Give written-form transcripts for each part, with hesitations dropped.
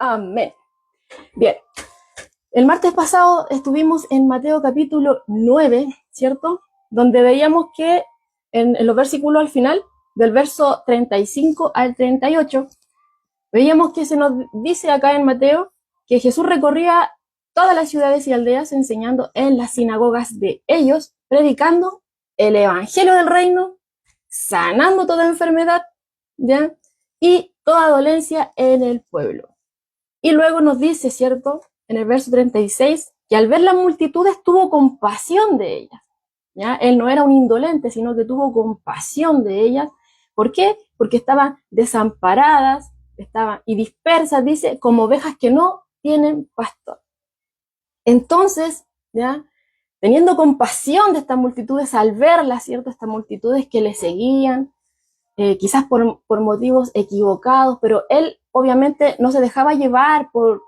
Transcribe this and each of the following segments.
Amén. Bien, el martes pasado estuvimos en Mateo capítulo 9, ¿cierto? Donde veíamos que en los versículos al final, del verso 35 al 38, veíamos que se nos dice acá en Mateo que Jesús recorría todas las ciudades y aldeas enseñando en las sinagogas de ellos, predicando el evangelio del reino, sanando toda enfermedad, ¿ya? Y toda dolencia en el pueblo. Y luego nos dice, ¿cierto?, en el verso 36, que al ver las multitudes tuvo compasión de ellas, ¿ya? Él no era un indolente, sino que tuvo compasión de ellas. ¿Por qué? Porque estaban desamparadas, estaban y dispersas, dice, como ovejas que no tienen pastor. Entonces, ¿ya?, teniendo compasión de estas multitudes, al verlas, ¿cierto?, estas multitudes que le seguían, quizás por motivos equivocados, pero él obviamente no se dejaba llevar por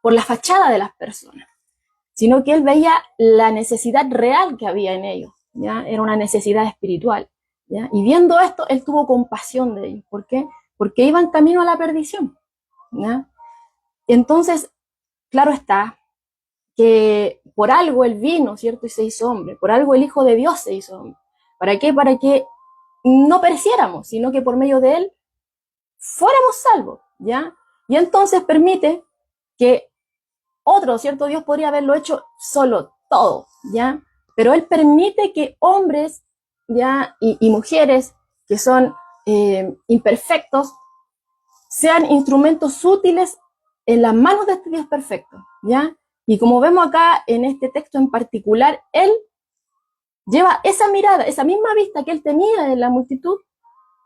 la fachada de las personas, sino que él veía la necesidad real que había en ellos, ¿ya? Era una necesidad espiritual, ¿ya? Y viendo esto, él tuvo compasión de ellos. ¿Por qué? Porque iban camino a la perdición, ¿ya? Y entonces, claro está que por algo él vino, ¿cierto? Y se hizo hombre, por algo el Hijo de Dios se hizo hombre. ¿Para qué? Para que no pereciéramos, sino que por medio de él fuéramos salvos, ¿ya? Y entonces permite que otro, ¿cierto? Dios podría haberlo hecho solo, todo, ¿ya? Pero él permite que hombres, ¿ya? Y mujeres que son imperfectos sean instrumentos útiles en las manos de este Dios perfecto, ¿ya? Y como vemos acá en este texto en particular, él lleva esa mirada, esa misma vista que él tenía en la multitud,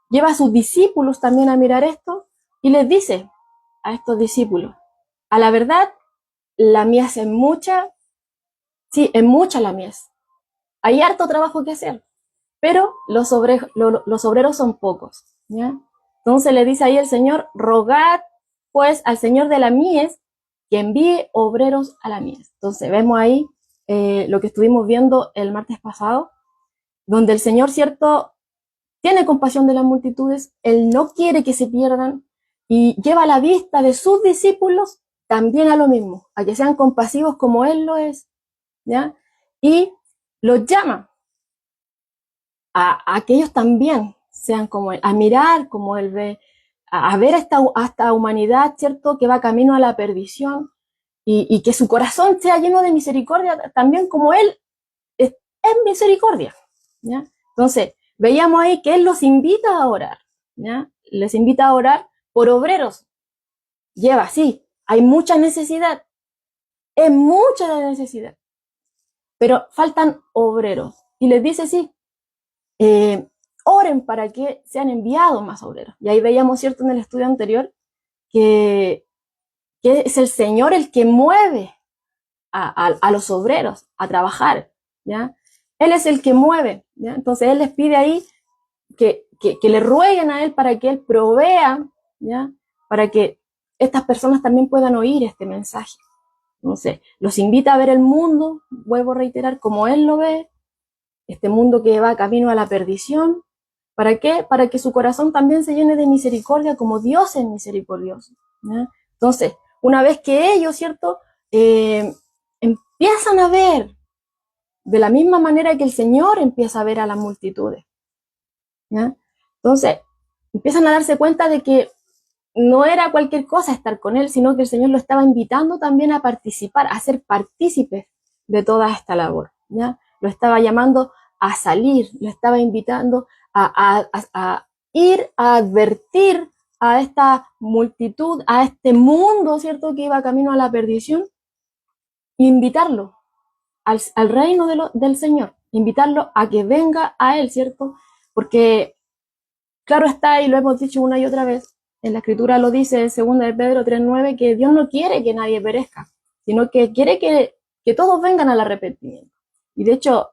lleva a sus discípulos también a mirar esto y les dice a estos discípulos, a la verdad, la mies es mucha, sí, es mucha la mies. Hay harto trabajo que hacer, pero los obreros son pocos, ¿ya? Entonces le dice ahí el Señor, rogad pues al Señor de la mies que envíe obreros a la mies. Entonces vemos ahí lo que estuvimos viendo el martes pasado, donde el Señor, ¿cierto?, tiene compasión de las multitudes, Él no quiere que se pierdan y lleva la vista de sus discípulos también a lo mismo, a que sean compasivos como Él lo es, ¿ya? Y los llama a que ellos también sean como Él, a mirar como Él ve, a ver esta humanidad, ¿cierto?, que va camino a la perdición y que su corazón sea lleno de misericordia también como Él es misericordia, ¿ya? Entonces, veíamos ahí que Él los invita a orar, ¿ya? Les invita a orar por obreros. Lleva, sí, hay mucha necesidad, es mucha la necesidad, pero faltan obreros. Y les dice, sí, oren para que sean enviados más obreros. Y ahí veíamos, ¿cierto?, en el estudio anterior, que es el Señor el que mueve a los obreros a trabajar, ¿ya? Él es el que mueve, ¿ya? Entonces Él les pide ahí que le rueguen a Él para que Él provea, ¿ya?, para que estas personas también puedan oír este mensaje. Entonces, los invita a ver el mundo, vuelvo a reiterar, como Él lo ve, este mundo que va camino a la perdición. ¿Para qué? Para que su corazón también se llene de misericordia como Dios es misericordioso, ¿ya? Entonces, una vez que ellos, ¿cierto?, empiezan a ver de la misma manera que el Señor empieza a ver a las multitudes, ¿ya? Entonces, empiezan a darse cuenta de que no era cualquier cosa estar con Él, sino que el Señor lo estaba invitando también a participar, a ser partícipes de toda esta labor, ¿ya? Lo estaba llamando a salir, lo estaba invitando a ir a advertir a esta multitud, a este mundo, ¿cierto?, que iba camino a la perdición, e invitarlo al reino del Señor, invitarlo a que venga a Él, ¿cierto? Porque claro está, y lo hemos dicho una y otra vez, en la Escritura lo dice en 2 de Pedro 3:9, que Dios no quiere que nadie perezca, sino que quiere que todos vengan al arrepentimiento. Y de hecho,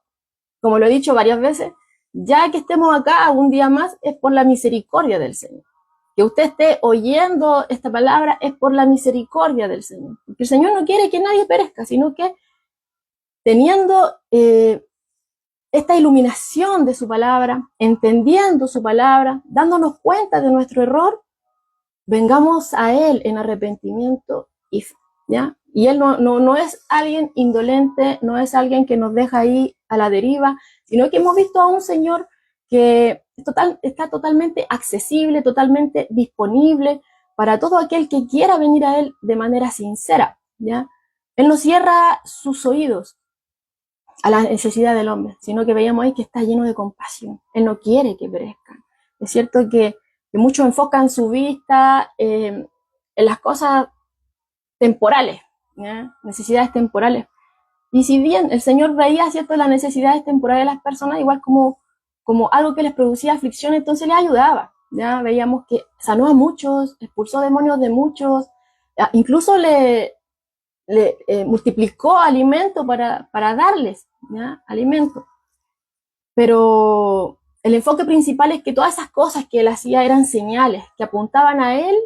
como lo he dicho varias veces, ya que estemos acá un día más es por la misericordia del Señor. Que usted esté oyendo esta palabra es por la misericordia del Señor. Porque el Señor no quiere que nadie perezca, sino que teniendo esta iluminación de su palabra, entendiendo su palabra, dándonos cuenta de nuestro error, vengamos a Él en arrepentimiento y fe, ¿ya? Y Él no es alguien indolente, no es alguien que nos deja ahí a la deriva, sino que hemos visto a un Señor que está totalmente accesible, totalmente disponible para todo aquel que quiera venir a Él de manera sincera, ¿ya? Él no cierra sus oídos a la necesidad del hombre, sino que veíamos ahí que está lleno de compasión. Él no quiere que perezcan. Es cierto que muchos enfocan su vista en las cosas temporales, ¿ya? Necesidades temporales. Y si bien el Señor veía, ¿cierto?, las necesidades temporales de las personas, igual como algo que les producía aflicción, entonces les ayudaba. Ya veíamos que sanó a muchos, expulsó demonios de muchos, incluso le multiplicó alimento para darles, ¿ya? Alimento. Pero el enfoque principal es que todas esas cosas que él hacía eran señales que apuntaban a él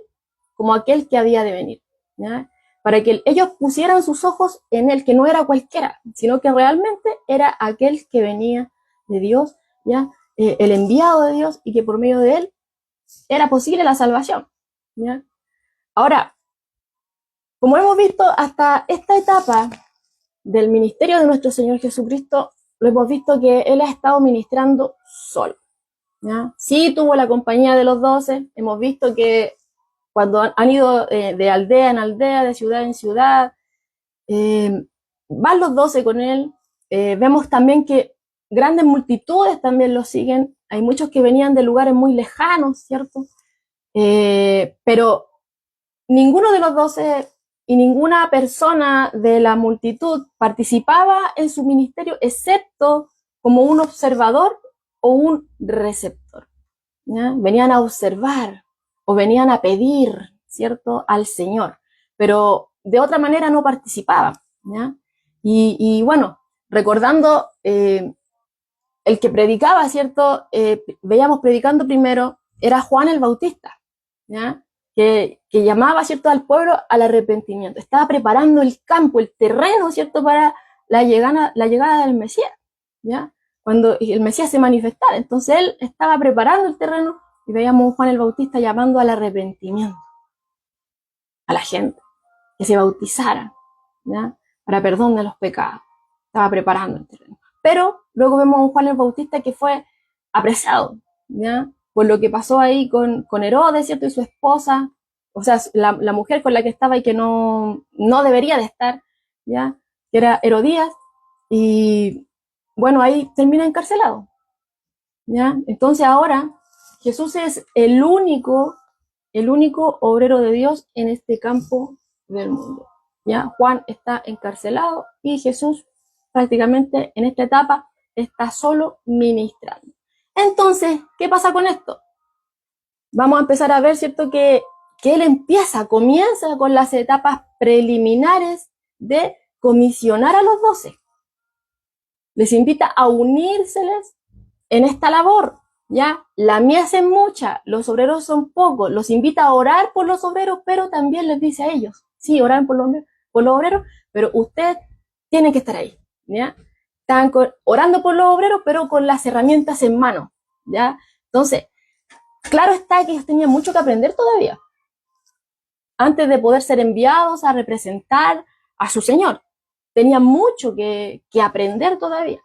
como aquel que había de venir, ¿ya? Para que ellos pusieran sus ojos en él, que no era cualquiera, sino que realmente era aquel que venía de Dios, ¿ya? El enviado de Dios, y que por medio de él era posible la salvación, ¿ya? Ahora, como hemos visto hasta esta etapa del ministerio de nuestro Señor Jesucristo, lo hemos visto que Él ha estado ministrando solo, ¿ya? Sí tuvo la compañía de los 12, hemos visto que cuando han ido de aldea en aldea, de ciudad en ciudad, van los 12 con Él, vemos también que grandes multitudes también lo siguen, hay muchos que venían de lugares muy lejanos, ¿cierto? Pero ninguno de los 12 y ninguna persona de la multitud participaba en su ministerio excepto como un observador o un receptor, ¿ya? Venían a observar o venían a pedir, ¿cierto?, al Señor, pero de otra manera no participaban, ¿ya? Y bueno, recordando el que predicaba, ¿cierto? Veíamos predicando primero, era Juan el Bautista, ¿ya? Que llamaba, ¿cierto?, al pueblo al arrepentimiento. Estaba preparando el campo, el terreno, ¿cierto?, para la llegada del Mesías, ¿ya? Cuando el Mesías se manifestara. Entonces él estaba preparando el terreno y veíamos a Juan el Bautista llamando al arrepentimiento a la gente, que se bautizaran, ¿ya?, para perdón de los pecados. Estaba preparando el terreno. Pero luego vemos a un Juan el Bautista que fue apresado, ¿ya?, por lo que pasó ahí con Herodes, ¿cierto?, y su esposa, o sea, la mujer con la que estaba y que no debería de estar, ¿ya?, que era Herodías, y bueno, ahí termina encarcelado, ¿ya? Entonces ahora Jesús es el único obrero de Dios en este campo del mundo, ¿ya? Juan está encarcelado y Jesús prácticamente en esta etapa está solo ministrando. Entonces, ¿qué pasa con esto? Vamos a empezar a ver, ¿cierto?, que él comienza con las etapas preliminares de comisionar a los 12. Les invita a unírseles en esta labor, ¿ya? La mies es mucha, los obreros son pocos, los invita a orar por los obreros, pero también les dice a ellos, sí, oran por los obreros, pero usted tiene que estar ahí, ¿ya? Están orando por los obreros, pero con las herramientas en mano, ¿ya? Entonces, claro está que ellos tenían mucho que aprender todavía, antes de poder ser enviados a representar a su Señor. Tenían mucho que aprender todavía.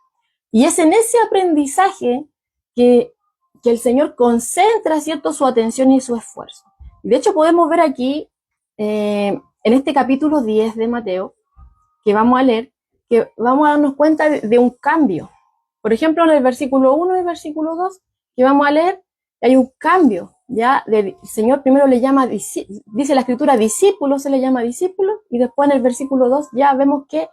Y es en ese aprendizaje que el Señor concentra, ¿cierto?, su atención y su esfuerzo. Y de hecho podemos ver aquí, en este capítulo 10 de Mateo, que vamos a leer, que vamos a darnos cuenta de un cambio. Por ejemplo, en el versículo 1 y el versículo 2, que vamos a leer, hay un cambio, ¿ya? El Señor primero le llama, dice la Escritura, discípulos, se le llama discípulos, y después en el versículo 2 ya vemos que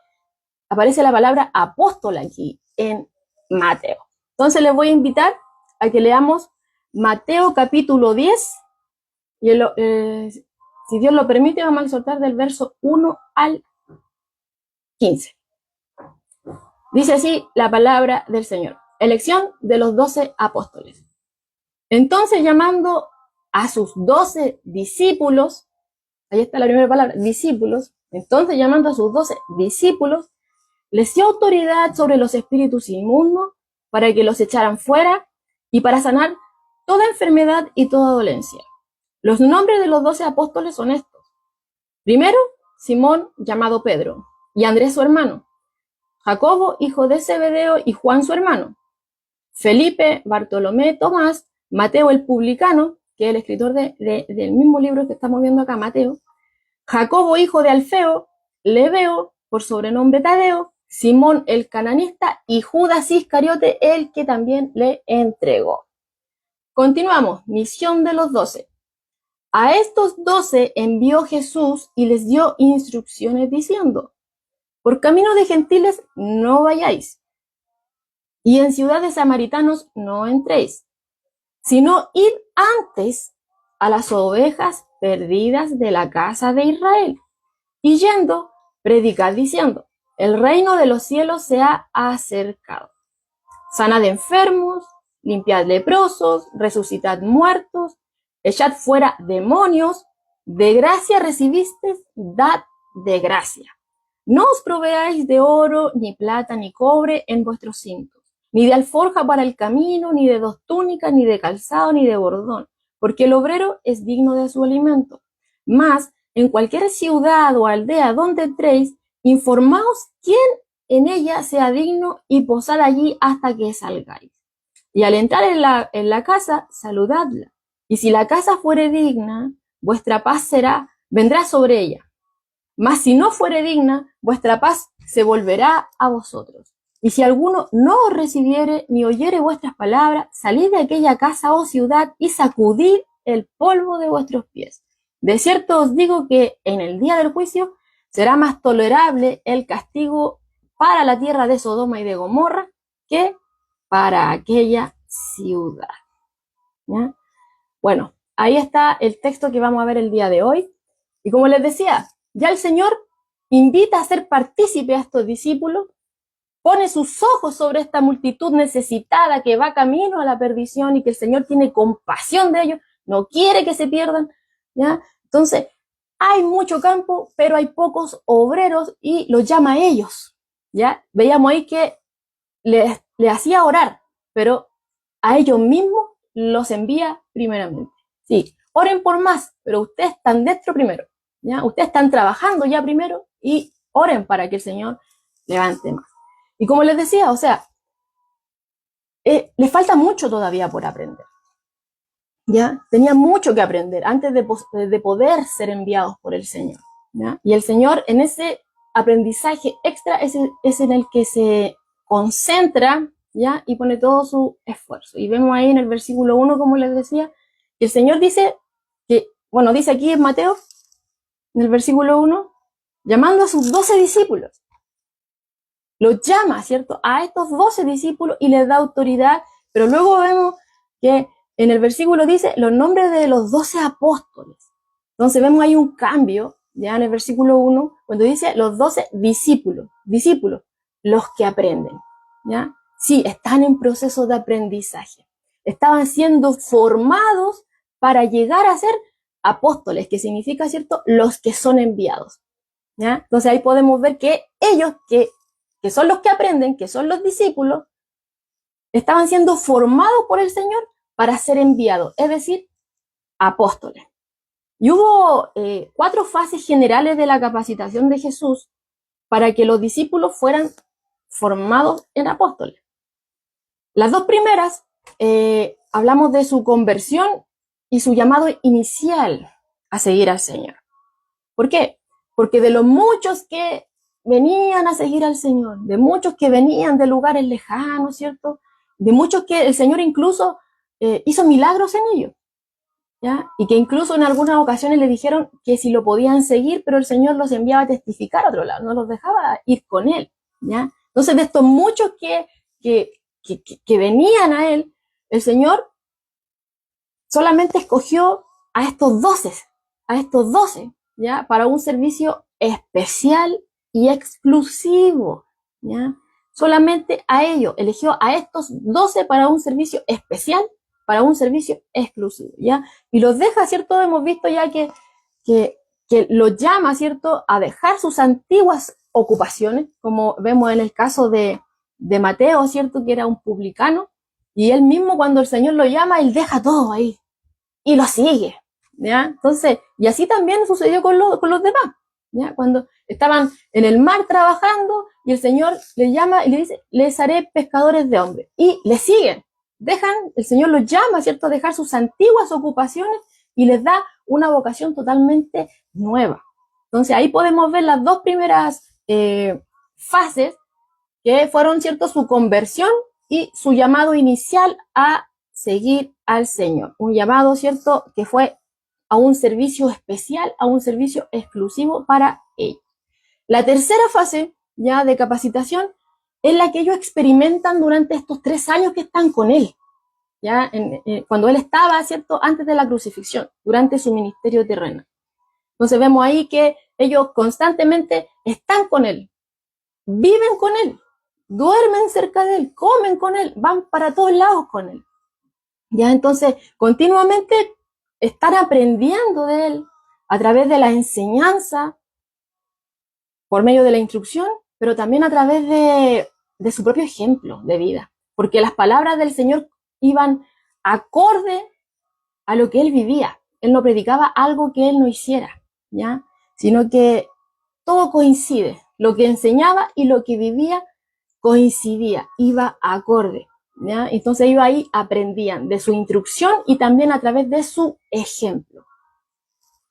aparece la palabra apóstol aquí en Mateo. Entonces les voy a invitar a que leamos Mateo capítulo 10, y si Dios lo permite, vamos a exhortar del verso 1 al 15. Dice así la palabra del Señor. Elección de los 12 apóstoles. Entonces, llamando a sus 12 discípulos, ahí está la primera palabra, discípulos. Entonces, llamando a sus 12 discípulos, les dio autoridad sobre los espíritus inmundos para que los echaran fuera y para sanar toda enfermedad y toda dolencia. Los nombres de los 12 apóstoles son estos. Primero, Simón, llamado Pedro, y Andrés su hermano, Jacobo, hijo de Zebedeo, y Juan su hermano, Felipe, Bartolomé, Tomás, Mateo el publicano, que es el escritor del mismo libro que estamos viendo acá, Mateo, Jacobo, hijo de Alfeo, Lebeo, por sobrenombre Tadeo, Simón el cananista y Judas Iscariote, el que también le entregó. Continuamos, misión de los 12. A estos 12 envió Jesús y les dio instrucciones diciendo: por camino de gentiles no vayáis, y en ciudad de samaritanos no entréis, sino id antes a las ovejas perdidas de la casa de Israel. Y yendo, predicad diciendo: el reino de los cielos se ha acercado. Sanad enfermos, limpiad leprosos, resucitad muertos, echad fuera demonios, de gracia recibisteis, dad de gracia. No os proveáis de oro, ni plata, ni cobre en vuestros cintos, ni de alforja para el camino, ni de 2 túnicas, ni de calzado, ni de bordón, porque el obrero es digno de su alimento. Mas, en cualquier ciudad o aldea donde entréis, informaos quién en ella sea digno y posad allí hasta que salgáis. Y al entrar en la casa, saludadla. Y si la casa fuere digna, vuestra paz vendrá sobre ella. Mas si no fuere digna, vuestra paz se volverá a vosotros. Y si alguno no os recibiere ni oyere vuestras palabras, salid de aquella casa o ciudad y sacudid el polvo de vuestros pies. De cierto os digo que en el día del juicio será más tolerable el castigo para la tierra de Sodoma y de Gomorra que para aquella ciudad. ¿Ya? Bueno, ahí está el texto que vamos a ver el día de hoy. Y como les decía, ya el Señor invita a ser partícipe a estos discípulos, pone sus ojos sobre esta multitud necesitada que va camino a la perdición y que el Señor tiene compasión de ellos, no quiere que se pierdan, ¿ya? Entonces, hay mucho campo, pero hay pocos obreros y los llama a ellos, ¿ya? Veíamos ahí que le hacía orar, pero a ellos mismos los envía primeramente. Sí, oren por más, pero ustedes están dentro primero, ¿ya? Ustedes están trabajando ya primero y oren para que el Señor levante más. Y como les decía, o sea, les falta mucho todavía por aprender, ¿ya? Tenían mucho que aprender antes de poder ser enviados por el Señor, ¿ya? Y el Señor en ese aprendizaje extra es en el que se concentra, ¿ya? Y pone todo su esfuerzo. Y vemos ahí en el versículo 1, como les decía, que el Señor dice que, bueno, dice aquí en Mateo, en el versículo 1, llamando a sus 12 discípulos. Los llama, ¿cierto? A estos 12 discípulos y les da autoridad, pero luego vemos que en el versículo dice los nombres de los 12 apóstoles. Entonces vemos ahí un cambio, ya en el versículo 1, cuando dice los 12 discípulos, los que aprenden, ¿ya? Sí, están en proceso de aprendizaje. Estaban siendo formados para llegar a ser apóstoles, que significa, ¿cierto?, los que son enviados, ¿ya? Entonces ahí podemos ver que ellos, que son los que aprenden, que son los discípulos, estaban siendo formados por el Señor para ser enviados, es decir, apóstoles. Y hubo 4 fases generales de la capacitación de Jesús para que los discípulos fueran formados en apóstoles. Las 2 primeras, hablamos de su conversión y su llamado inicial a seguir al Señor. ¿Por qué? Porque de los muchos que venían a seguir al Señor, de muchos que venían de lugares lejanos, ¿cierto? De muchos que el Señor incluso hizo milagros en ellos, ¿ya? Y que incluso en algunas ocasiones le dijeron que si lo podían seguir, pero el Señor los enviaba a testificar a otro lado, no los dejaba ir con Él, ¿ya? Entonces, de estos muchos que venían a Él, el Señor solamente escogió a estos 12, ¿ya? Para un servicio especial y exclusivo, ¿ya? Solamente a ellos, eligió a estos 12 para un servicio especial, para un servicio exclusivo, ¿ya? Y los deja, ¿cierto? Hemos visto ya que los llama, ¿cierto?, a dejar sus antiguas ocupaciones, como vemos en el caso de Mateo, ¿cierto?, que era un publicano, y él mismo cuando el Señor lo llama, él deja todo ahí y lo sigue, ¿ya? Entonces, y así también sucedió con los demás, ¿ya? Cuando estaban en el mar trabajando y el Señor les llama y le dice, les haré pescadores de hombres. Y le siguen, el Señor los llama, ¿cierto?, a dejar sus antiguas ocupaciones y les da una vocación totalmente nueva. Entonces ahí podemos ver las dos primeras fases que fueron, ¿cierto?, su conversión y su llamado inicial a seguir al Señor. Un llamado, ¿cierto?, que fue a un servicio especial, a un servicio exclusivo para ellos. La tercera fase ya de capacitación es la que ellos experimentan durante estos 3 años que están con Él, ya cuando Él estaba, ¿cierto?, antes de la crucifixión, durante su ministerio terrenal. Entonces vemos ahí que ellos constantemente están con Él, viven con Él, duermen cerca de Él, comen con Él, van para todos lados con Él. Ya, entonces, continuamente están aprendiendo de Él a través de la enseñanza, por medio de la instrucción, pero también a través de su propio ejemplo de vida. Porque las palabras del Señor iban acorde a lo que Él vivía. Él no predicaba algo que Él no hiciera, ¿ya? Sino que todo coincide. Lo que enseñaba y lo que vivía coincidía, iba acorde, ¿ya? Entonces ellos ahí aprendían de su instrucción y también a través de su ejemplo.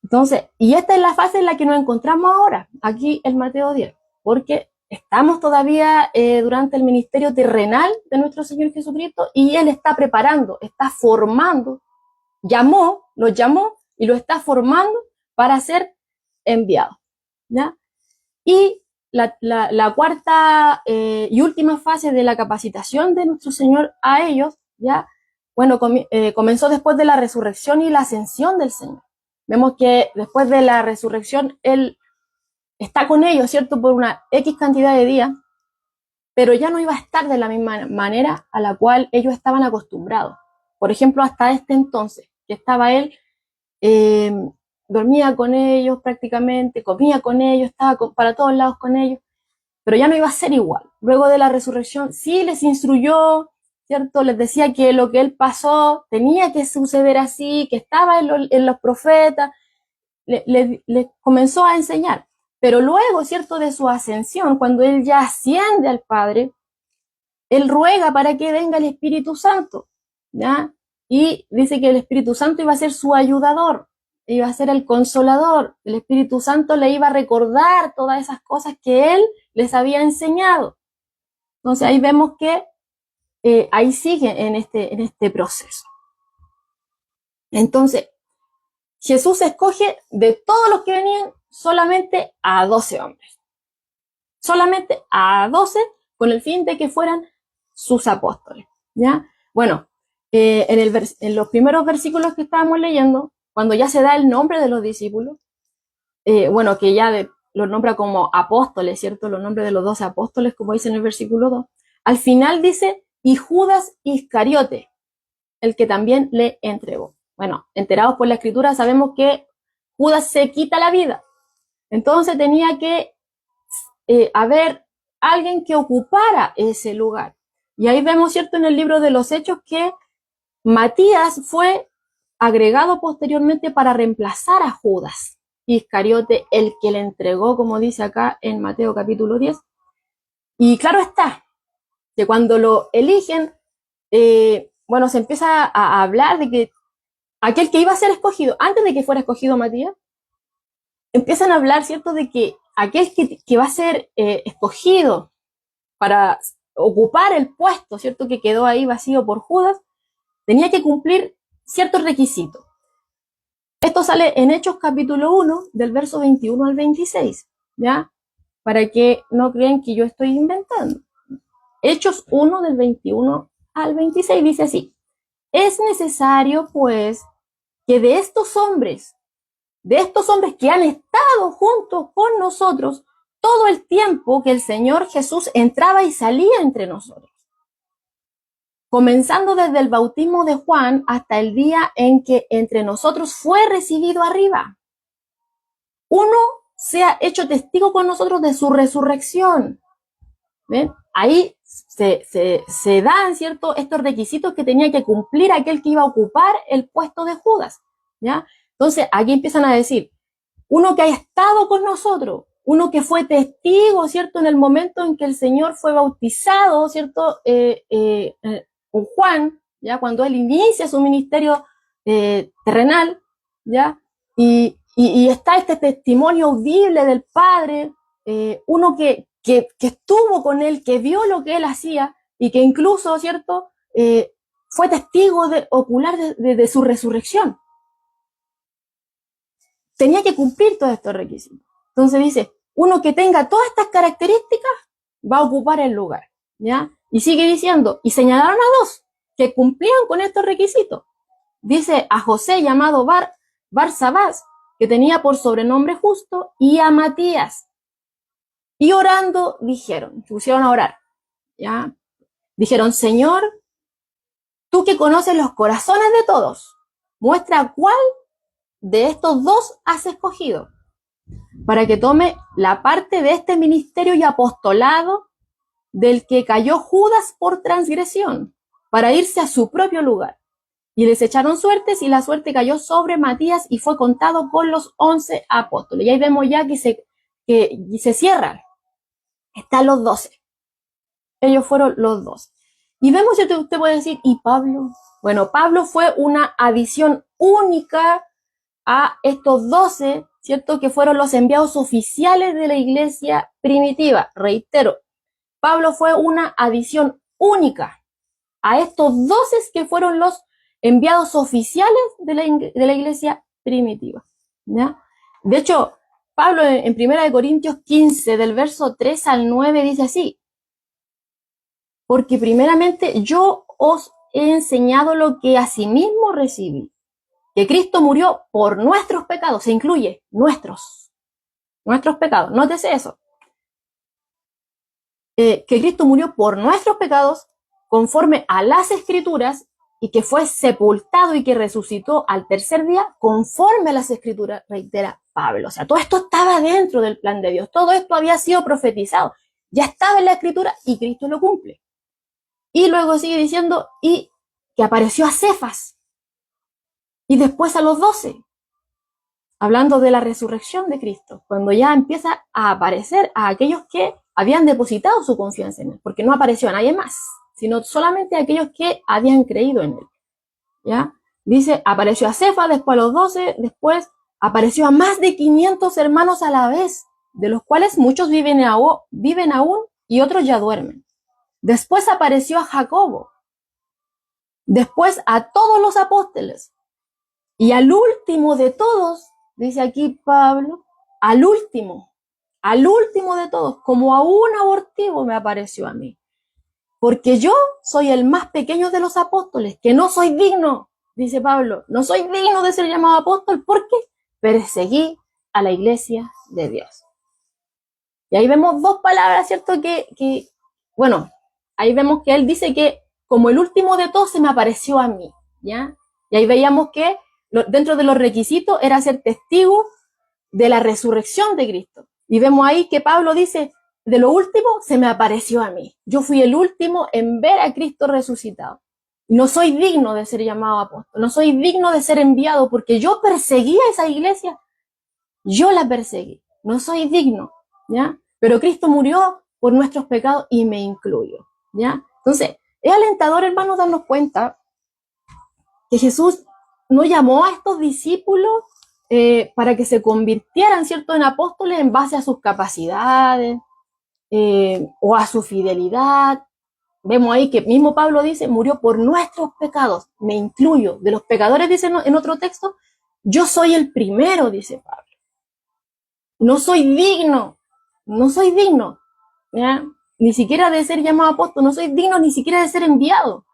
Entonces, y esta es la fase en la que nos encontramos ahora, aquí en Mateo 10, porque estamos todavía durante el ministerio terrenal de nuestro Señor Jesucristo y Él está preparando, está formando, los llamó y lo está formando para ser enviado, ¿ya? Y la cuarta y última fase de la capacitación de nuestro Señor a ellos, ya, bueno, comenzó después de la resurrección y la ascensión del Señor. Vemos que después de la resurrección, Él está con ellos, ¿cierto?, por una X cantidad de días, pero ya no iba a estar de la misma manera a la cual ellos estaban acostumbrados. Por ejemplo, hasta este entonces, que estaba Él, dormía con ellos prácticamente, comía con ellos, estaba para todos lados con ellos, pero ya no iba a ser igual. Luego de la resurrección, sí les instruyó, ¿cierto? Les decía que lo que Él pasó tenía que suceder así, que estaba en los profetas, les comenzó a enseñar. Pero luego, ¿cierto?, de su ascensión, cuando Él ya asciende al Padre, Él ruega para que venga el Espíritu Santo, ¿ya? Y dice que el Espíritu Santo iba a ser su ayudador, iba a ser el consolador. El Espíritu Santo le iba a recordar todas esas cosas que Él les había enseñado. Entonces ahí vemos que ahí sigue en este proceso. Entonces, Jesús escoge de todos los que venían solamente a 12 hombres. Solamente a 12 con el fin de que fueran sus apóstoles, ¿ya? Bueno, en los primeros versículos que estábamos leyendo, cuando ya se da el nombre de los discípulos, bueno, que ya los nombra como apóstoles, ¿cierto? Los nombres de los 12 apóstoles, como dice en el versículo 2. Al final dice, y Judas Iscariote, el que también le entregó. Bueno, enterados por la Escritura, sabemos que Judas se quita la vida. Entonces tenía que haber alguien que ocupara ese lugar. Y ahí vemos, ¿cierto?, en el libro de los Hechos que Matías fue agregado posteriormente para reemplazar a Judas Iscariote, el que le entregó, como dice acá en Mateo capítulo 10. Y claro está, que cuando lo eligen, bueno, se empieza a hablar de que aquel que iba a ser escogido, antes de que fuera escogido Matías, empiezan a hablar, ¿cierto?, de que aquel que va a ser escogido para ocupar el puesto, ¿cierto?, que quedó ahí vacío por Judas, tenía que cumplir ciertos requisitos. Esto sale en Hechos capítulo 1, del verso 21 al 26, ¿ya? Para que no crean que yo estoy inventando. Hechos 1, del 21 al 26, dice así: es necesario, pues, que de estos hombres que han estado juntos con nosotros todo el tiempo que el Señor Jesús entraba y salía entre nosotros, comenzando desde el bautismo de Juan hasta el día en que entre nosotros fue recibido arriba. Uno sea hecho testigo con nosotros de su resurrección. ¿Ven? Ahí se dan, ¿cierto?, estos requisitos que tenía que cumplir aquel que iba a ocupar el puesto de Judas, ¿ya? Entonces, aquí empiezan a decir, uno que ha estado con nosotros, uno que fue testigo, ¿cierto? En el momento en que el Señor fue bautizado, ¿cierto? Con Juan, ¿ya? Cuando él inicia su ministerio terrenal, ¿ya? Y está este testimonio audible del Padre, uno que estuvo con él, que vio lo que él hacía y que incluso, ¿cierto? Fue testigo ocular de su resurrección. Tenía que cumplir todos estos requisitos. Entonces dice, uno que tenga todas estas características va a ocupar el lugar, ¿ya? Y sigue diciendo, y señalaron a dos que cumplían con estos requisitos. Dice a José llamado Barsabás, que tenía por sobrenombre Justo, y a Matías. Y orando dijeron, se pusieron a orar, ¿ya? Dijeron, Señor, tú que conoces los corazones de todos, muestra cuál de estos dos has escogido para que tome la parte de este ministerio y apostolado del que cayó Judas por transgresión, para irse a su propio lugar. Y les echaron suertes y la suerte cayó sobre Matías y fue contado con los 11 apóstoles. Y ahí vemos ya que se cierran. Están los 12. Ellos fueron los 12. Y vemos que usted puede decir, ¿y Pablo? Bueno, Pablo fue una adición única a estos 12, ¿cierto? Que fueron los enviados oficiales de la iglesia primitiva. Reitero, Pablo fue una adición única a estos 12 que fueron los enviados oficiales de la iglesia primitiva, ¿ya? De hecho, Pablo en 1 Corintios 15, del verso 3 al 9, dice así, porque primeramente yo os he enseñado lo que asimismo recibí, que Cristo murió por nuestros pecados, se incluye nuestros pecados, nótese eso, que Cristo murió por nuestros pecados conforme a las Escrituras y que fue sepultado y que resucitó al tercer día conforme a las Escrituras, reitera Pablo. O sea, todo esto estaba dentro del plan de Dios, todo esto había sido profetizado, ya estaba en la Escritura y Cristo lo cumple. Y luego sigue diciendo, y que apareció a Cefas y después a los 12, hablando de la resurrección de Cristo, cuando ya empieza a aparecer a aquellos que habían depositado su confianza en él, porque no apareció a nadie más, sino solamente a aquellos que habían creído en él, ¿ya? Dice, apareció a Cefas, después a los 12, después apareció a más de 500 hermanos a la vez, de los cuales muchos viven aún y otros ya duermen. Después apareció a Jacobo, después a todos los apóstoles, y al último de todos, dice aquí Pablo, al último de todos, como a un abortivo me apareció a mí. Porque yo soy el más pequeño de los apóstoles, que no soy digno, dice Pablo, no soy digno de ser llamado apóstol porque perseguí a la iglesia de Dios. Y ahí vemos dos palabras, ¿cierto? Bueno, ahí vemos que él dice que como el último de todos se me apareció a mí, ¿ya? Y ahí veíamos que dentro de los requisitos era ser testigo de la resurrección de Cristo. Y vemos ahí que Pablo dice, de lo último se me apareció a mí. Yo fui el último en ver a Cristo resucitado. No soy digno de ser llamado apóstol, no soy digno de ser enviado porque yo perseguí a esa iglesia, yo la perseguí, no soy digno, ¿ya? Pero Cristo murió por nuestros pecados y me incluyo, ¿ya? Entonces, es alentador, hermanos, darnos cuenta que Jesús no llamó a estos discípulos para que se convirtieran, ¿cierto?, en apóstoles en base a sus capacidades o a su fidelidad. Vemos ahí que mismo Pablo dice, murió por nuestros pecados, me incluyo. De los pecadores, dice en otro texto, yo soy el primero, dice Pablo. No soy digno, ¿ya? Ni siquiera de ser llamado apóstol, no soy digno ni siquiera de ser enviado.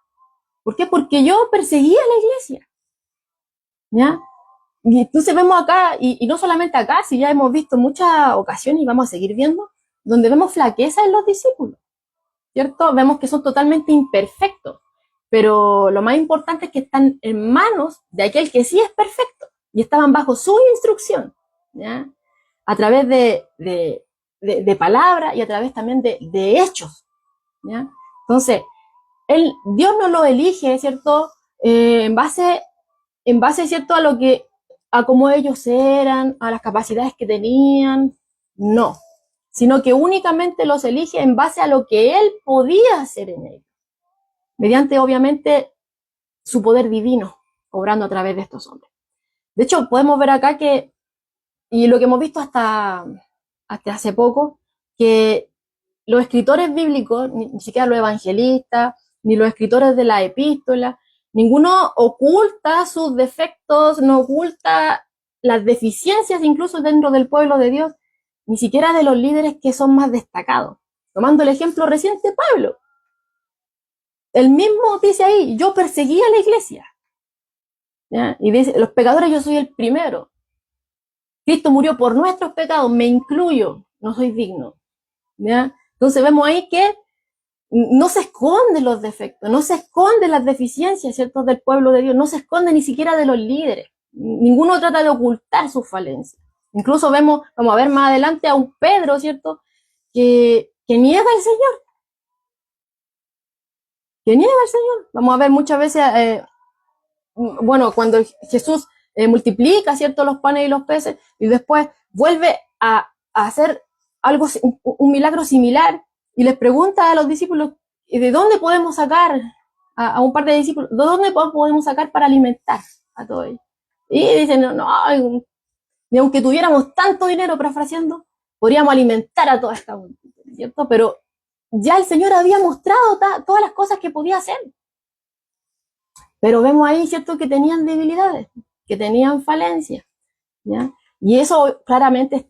¿Por qué? Porque yo perseguía a la iglesia, ¿ya? Y entonces vemos acá, y no solamente acá, si ya hemos visto muchas ocasiones y vamos a seguir viendo, donde vemos flaqueza en los discípulos, ¿cierto? Vemos que son totalmente imperfectos, pero lo más importante es que están en manos de aquel que sí es perfecto, y estaban bajo su instrucción, ¿ya? A través de palabras y a través también de hechos, ¿ya? Entonces, Dios no lo elige, ¿cierto? En base, ¿cierto?, a lo que a cómo ellos eran, a las capacidades que tenían, no, sino que únicamente los elige en base a lo que Él podía hacer en ellos, mediante obviamente su poder divino, obrando a través de estos hombres. De hecho, podemos ver acá que, y lo que hemos visto hasta hace poco, que los escritores bíblicos, ni siquiera los evangelistas, ni los escritores de la epístola, ninguno oculta sus defectos, no oculta las deficiencias incluso dentro del pueblo de Dios, ni siquiera de los líderes que son más destacados. Tomando el ejemplo reciente, Pablo. Él mismo dice ahí, yo perseguía a la iglesia. ¿Ya? Y dice, los pecadores yo soy el primero. Cristo murió por nuestros pecados, me incluyo, no soy digno. ¿Ya? Entonces vemos ahí que no se esconden los defectos, no se esconden las deficiencias, ¿cierto?, del pueblo de Dios, no se esconden ni siquiera de los líderes. Ninguno trata de ocultar sus falencias. Incluso vamos a ver más adelante a un Pedro, ¿cierto?, que niega al Señor. Que niega al Señor. Vamos a ver muchas veces, cuando Jesús multiplica, ¿cierto?, los panes y los peces, y después vuelve a hacer algo, un milagro similar, y les pregunta a los discípulos, ¿de dónde podemos sacar a un par de discípulos? ¿De dónde podemos sacar para alimentar a todos ellos? Y dicen, no, ni aunque tuviéramos tanto dinero, parafraseando, podríamos alimentar a toda esta multitud, ¿cierto? Pero ya el Señor había mostrado todas las cosas que podía hacer. Pero vemos ahí, ¿cierto?, que tenían debilidades, que tenían falencias, ¿ya? Y eso claramente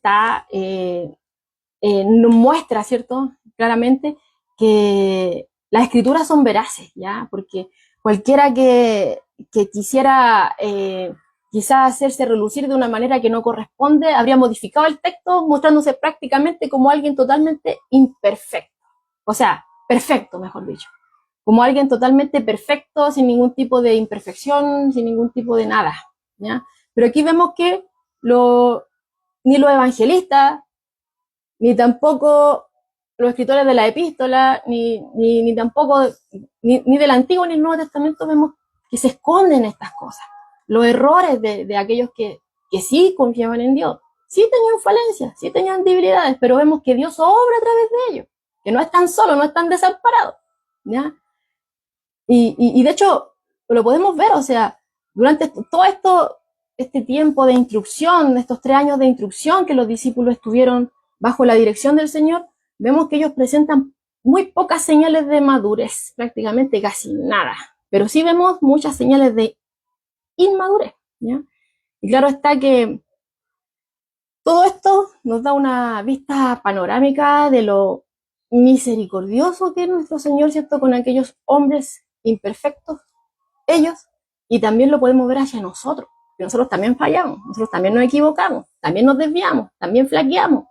nos muestra, ¿cierto?, claramente que las escrituras son veraces, ¿ya? Porque cualquiera que quisiera quizás hacerse relucir de una manera que no corresponde, habría modificado el texto mostrándose prácticamente como alguien totalmente imperfecto. O sea, perfecto, mejor dicho. Como alguien totalmente perfecto, sin ningún tipo de imperfección, sin ningún tipo de nada, ¿ya? Pero aquí vemos que ni los evangelistas, ni tampoco los escritores de la epístola, ni tampoco, ni del Antiguo ni del Nuevo Testamento vemos que se esconden estas cosas. Los errores de aquellos que sí confiaban en Dios, sí tenían falencias, sí tenían debilidades, pero vemos que Dios obra a través de ellos, que no están solos, no están desamparados, ¿ya? Y de hecho, lo podemos ver, o sea, durante todo este tiempo de instrucción, estos 3 años de instrucción que los discípulos estuvieron bajo la dirección del Señor, vemos que ellos presentan muy pocas señales de madurez, prácticamente casi nada, pero sí vemos muchas señales de inmadurez, ¿ya? Y claro está que todo esto nos da una vista panorámica de lo misericordioso que es nuestro Señor, ¿cierto?, con aquellos hombres imperfectos, ellos, y también lo podemos ver hacia nosotros, que nosotros también fallamos, nosotros también nos equivocamos, también nos desviamos, también flaqueamos,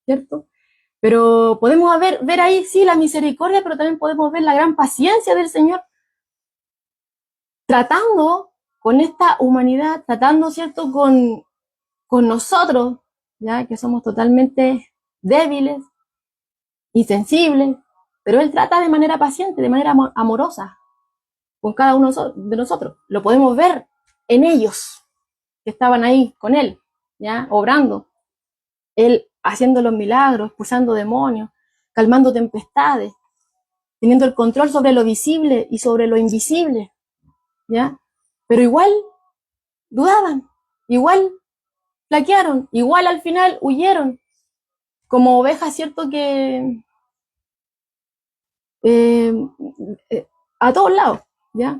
¿cierto? Pero podemos ver ahí, sí, la misericordia, pero también podemos ver la gran paciencia del Señor, tratando con esta humanidad, tratando, ¿cierto?, con nosotros, ya que somos totalmente débiles y sensibles, pero Él trata de manera paciente, de manera amorosa, con cada uno de nosotros. Lo podemos ver en ellos, que estaban ahí con Él, ya, obrando. Él haciendo los milagros, expulsando demonios, calmando tempestades, teniendo el control sobre lo visible y sobre lo invisible, ¿ya? Pero igual dudaban, igual flaquearon, igual al final huyeron, como ovejas, ¿cierto?, que a todos lados, ¿ya?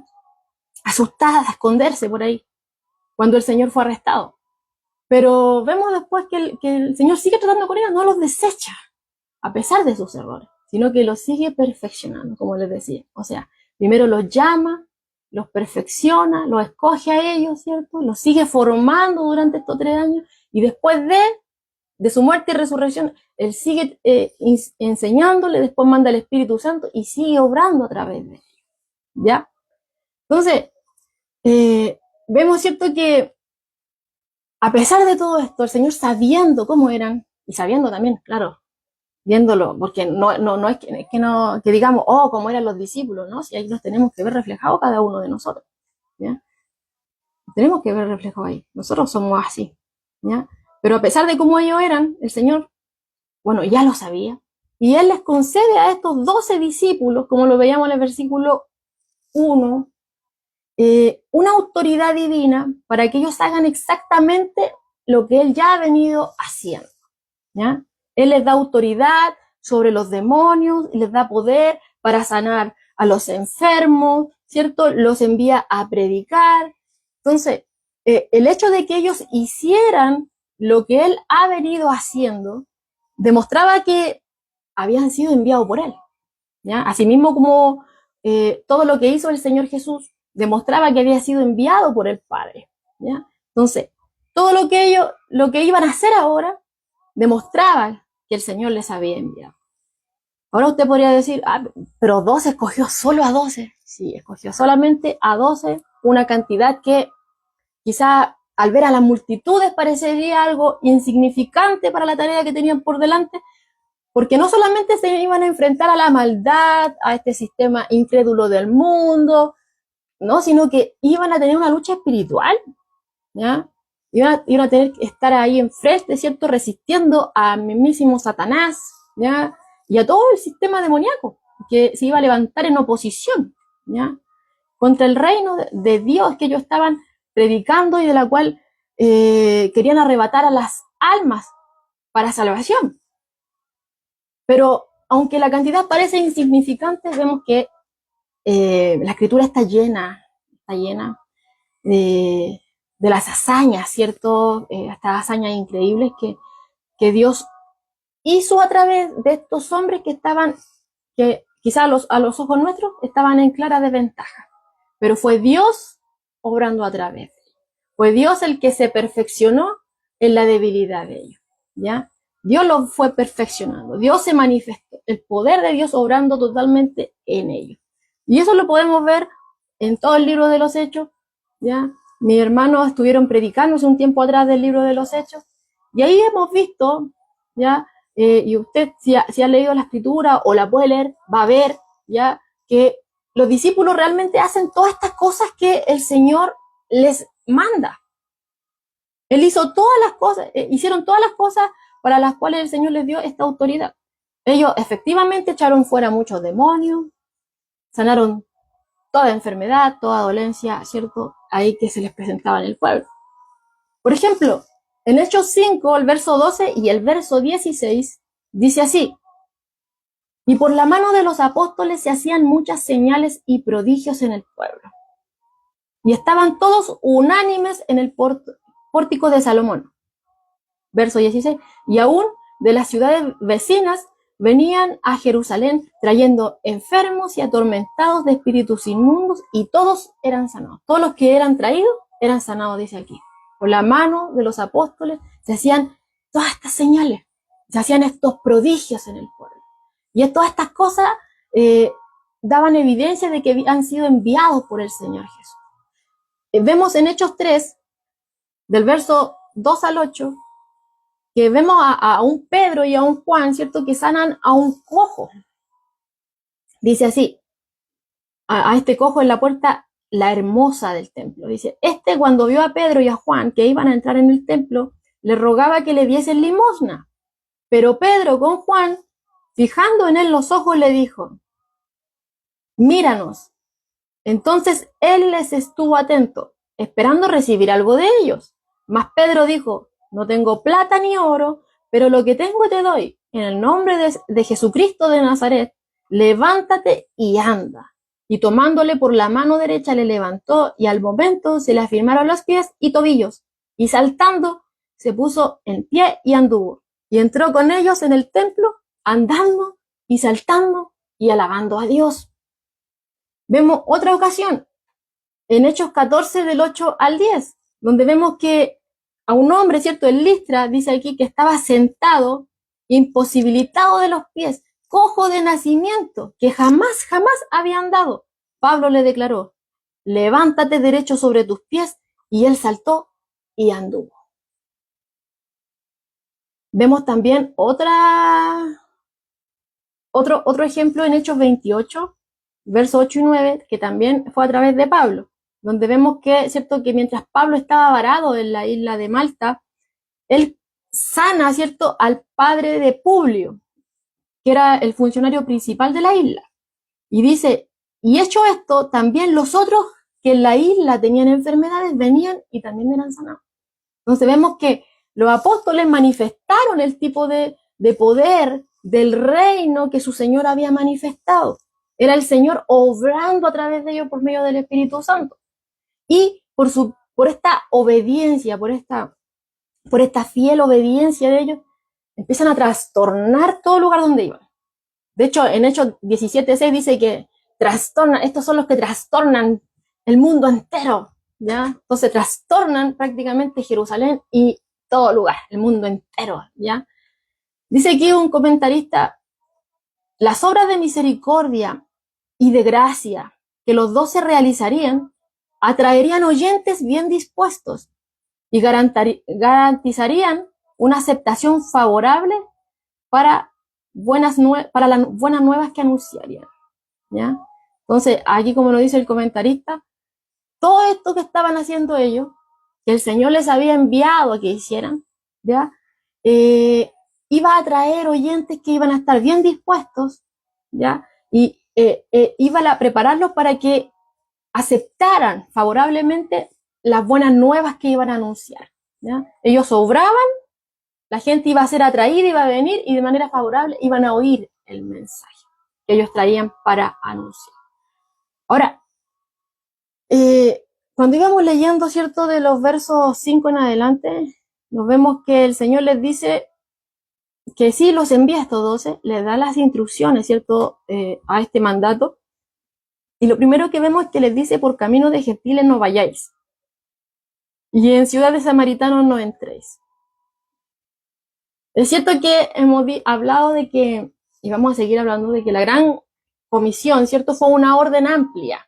Asustadas, a esconderse por ahí, cuando el Señor fue arrestado. Pero vemos después que el Señor sigue tratando con ellos, no los desecha, a pesar de sus errores, sino que los sigue perfeccionando, como les decía. O sea, primero los llama, los perfecciona, los escoge a ellos, ¿cierto? Los sigue formando durante estos 3 años, y después de su muerte y resurrección, Él sigue enseñándole, después manda el Espíritu Santo y sigue obrando a través de ellos, ¿ya? Entonces, vemos, ¿cierto?, que a pesar de todo esto, el Señor, sabiendo cómo eran, y sabiendo también, claro, viéndolo, porque no es que digamos, cómo eran los discípulos, ¿no? Si ahí los tenemos que ver reflejados cada uno de nosotros, ¿ya? Tenemos que ver reflejado ahí. Nosotros somos así, ¿ya? Pero a pesar de cómo ellos eran, el Señor, bueno, ya lo sabía. Y Él les concede a estos 12 discípulos, como lo veíamos en el versículo 1, una autoridad divina para que ellos hagan exactamente lo que Él ya ha venido haciendo, ¿ya? Él les da autoridad sobre los demonios, les da poder para sanar a los enfermos, ¿cierto? Los envía a predicar. Entonces, el hecho de que ellos hicieran lo que Él ha venido haciendo, demostraba que habían sido enviados por Él, ¿ya? Asimismo como todo lo que hizo el Señor Jesús demostraba que había sido enviado por el Padre, ¿ya? Entonces, todo lo que iban a hacer ahora, demostraba que el Señor les había enviado. Ahora usted podría decir, pero 12 escogió solo a 12. Sí, escogió solamente a 12, una cantidad que quizá al ver a las multitudes parecería algo insignificante para la tarea que tenían por delante, porque no solamente se iban a enfrentar a la maldad, a este sistema incrédulo del mundo, no, sino que iban a tener una lucha espiritual, ¿ya? Iban a tener que estar ahí enfrente, ¿cierto? Resistiendo a mismísimo Satanás, ¿ya? Y a todo el sistema demoníaco que se iba a levantar en oposición, ¿ya? Contra el reino de Dios que ellos estaban predicando y de la cual querían arrebatar a las almas para salvación. Pero aunque la cantidad parece insignificante, vemos que la escritura está llena de las hazañas, ¿cierto? Estas hazañas increíbles que Dios hizo a través de estos hombres que estaban, que quizá a los ojos nuestros estaban en clara desventaja. Pero fue Dios obrando a través. Fue Dios el que se perfeccionó en la debilidad de ellos, ¿ya? Dios lo fue perfeccionando. Dios se manifestó. El poder de Dios obrando totalmente en ellos. Y eso lo podemos ver en todo el libro de los Hechos, ¿ya? Mis hermanos estuvieron predicando hace un tiempo atrás del libro de los Hechos. Y ahí hemos visto, ¿ya? Y usted, si ha leído la escritura o la puede leer, va a ver, ¿ya? Que los discípulos realmente hacen todas estas cosas que el Señor les manda. Él hizo todas las cosas, hicieron todas las cosas para las cuales el Señor les dio esta autoridad. Ellos efectivamente echaron fuera muchos demonios, sanaron toda enfermedad, toda dolencia, ¿cierto? Ahí que se les presentaba en el pueblo. Por ejemplo, en Hechos 5, el verso 12 y el verso 16, dice así: y por la mano de los apóstoles se hacían muchas señales y prodigios en el pueblo. Y estaban todos unánimes en el pórtico de Salomón. Verso 16. Y aún de las ciudades vecinas venían a Jerusalén trayendo enfermos y atormentados de espíritus inmundos, y todos eran sanados. Todos los que eran traídos eran sanados, dice aquí. Por la mano de los apóstoles se hacían todas estas señales, se hacían estos prodigios en el pueblo. Y todas estas cosas daban evidencia de que habían sido enviados por el Señor Jesús. Vemos en Hechos 3, del verso 2 al 8, que vemos a un Pedro y a un Juan, ¿cierto?, que sanan a un cojo. Dice así, a este cojo en la puerta la hermosa del templo. Dice, cuando vio a Pedro y a Juan que iban a entrar en el templo, le rogaba que le diesen limosna. Pero Pedro con Juan, fijando en él los ojos, le dijo, míranos. Entonces él les estuvo atento, esperando recibir algo de ellos. Mas Pedro dijo, no tengo plata ni oro, pero lo que tengo te doy. En el nombre de Jesucristo de Nazaret, levántate y anda. Y tomándole por la mano derecha le levantó, y al momento se le afirmaron los pies y tobillos. Y saltando, se puso en pie y anduvo. Y entró con ellos en el templo, andando y saltando y alabando a Dios. Vemos otra ocasión, en Hechos 14 del 8 al 10, donde vemos que a un hombre, ¿cierto?, en Listra, dice aquí que estaba sentado, imposibilitado de los pies, cojo de nacimiento, que jamás había andado. Pablo le declaró, levántate derecho sobre tus pies, y él saltó y anduvo. Vemos también otro ejemplo en Hechos 28, versos 8 y 9, que también fue a través de Pablo. donde vemos que, ¿cierto?, que mientras Pablo estaba varado en la isla de Malta, él sana, ¿cierto?, al padre de Publio, que era el funcionario principal de la isla. Y dice, y hecho esto, también los otros que en la isla tenían enfermedades venían y también eran sanados. Entonces vemos que los apóstoles manifestaron el tipo de poder del reino que su Señor había manifestado. Era el Señor obrando a través de ellos por medio del Espíritu Santo. Y por esta obediencia, por esta fiel obediencia de ellos, empiezan a trastornar todo lugar donde iban. De hecho, en Hechos 17:6 dice que estos son los que trastornan el mundo entero, ¿ya? Entonces trastornan prácticamente Jerusalén y todo lugar, el mundo entero, ¿ya? Dice aquí un comentarista, las obras de misericordia y de gracia que los 12 realizarían atraerían oyentes bien dispuestos y garantizarían una aceptación favorable para las buenas nuevas que anunciarían, ¿ya? Entonces, aquí como lo dice el comentarista, todo esto que estaban haciendo ellos, que el Señor les había enviado a que hicieran, ¿ya? Iba a atraer oyentes que iban a estar bien dispuestos, ¿ya? Y iba a prepararlos para que aceptaran favorablemente las buenas nuevas que iban a anunciar, ¿ya? Ellos obraban, la gente iba a ser atraída, iba a venir y de manera favorable iban a oír el mensaje que ellos traían para anunciar. Ahora, cuando íbamos leyendo, ¿cierto?, de los versos 5 en adelante, nos vemos que el Señor les dice que sí los envía a estos 12, les da las instrucciones, ¿cierto?, a este mandato. Y lo primero que vemos es que les dice, por camino de gentiles no vayáis, y en ciudad de samaritanos no entréis. Es cierto que hemos hablado de que, y vamos a seguir hablando de que la gran comisión, ¿cierto?, fue una orden amplia,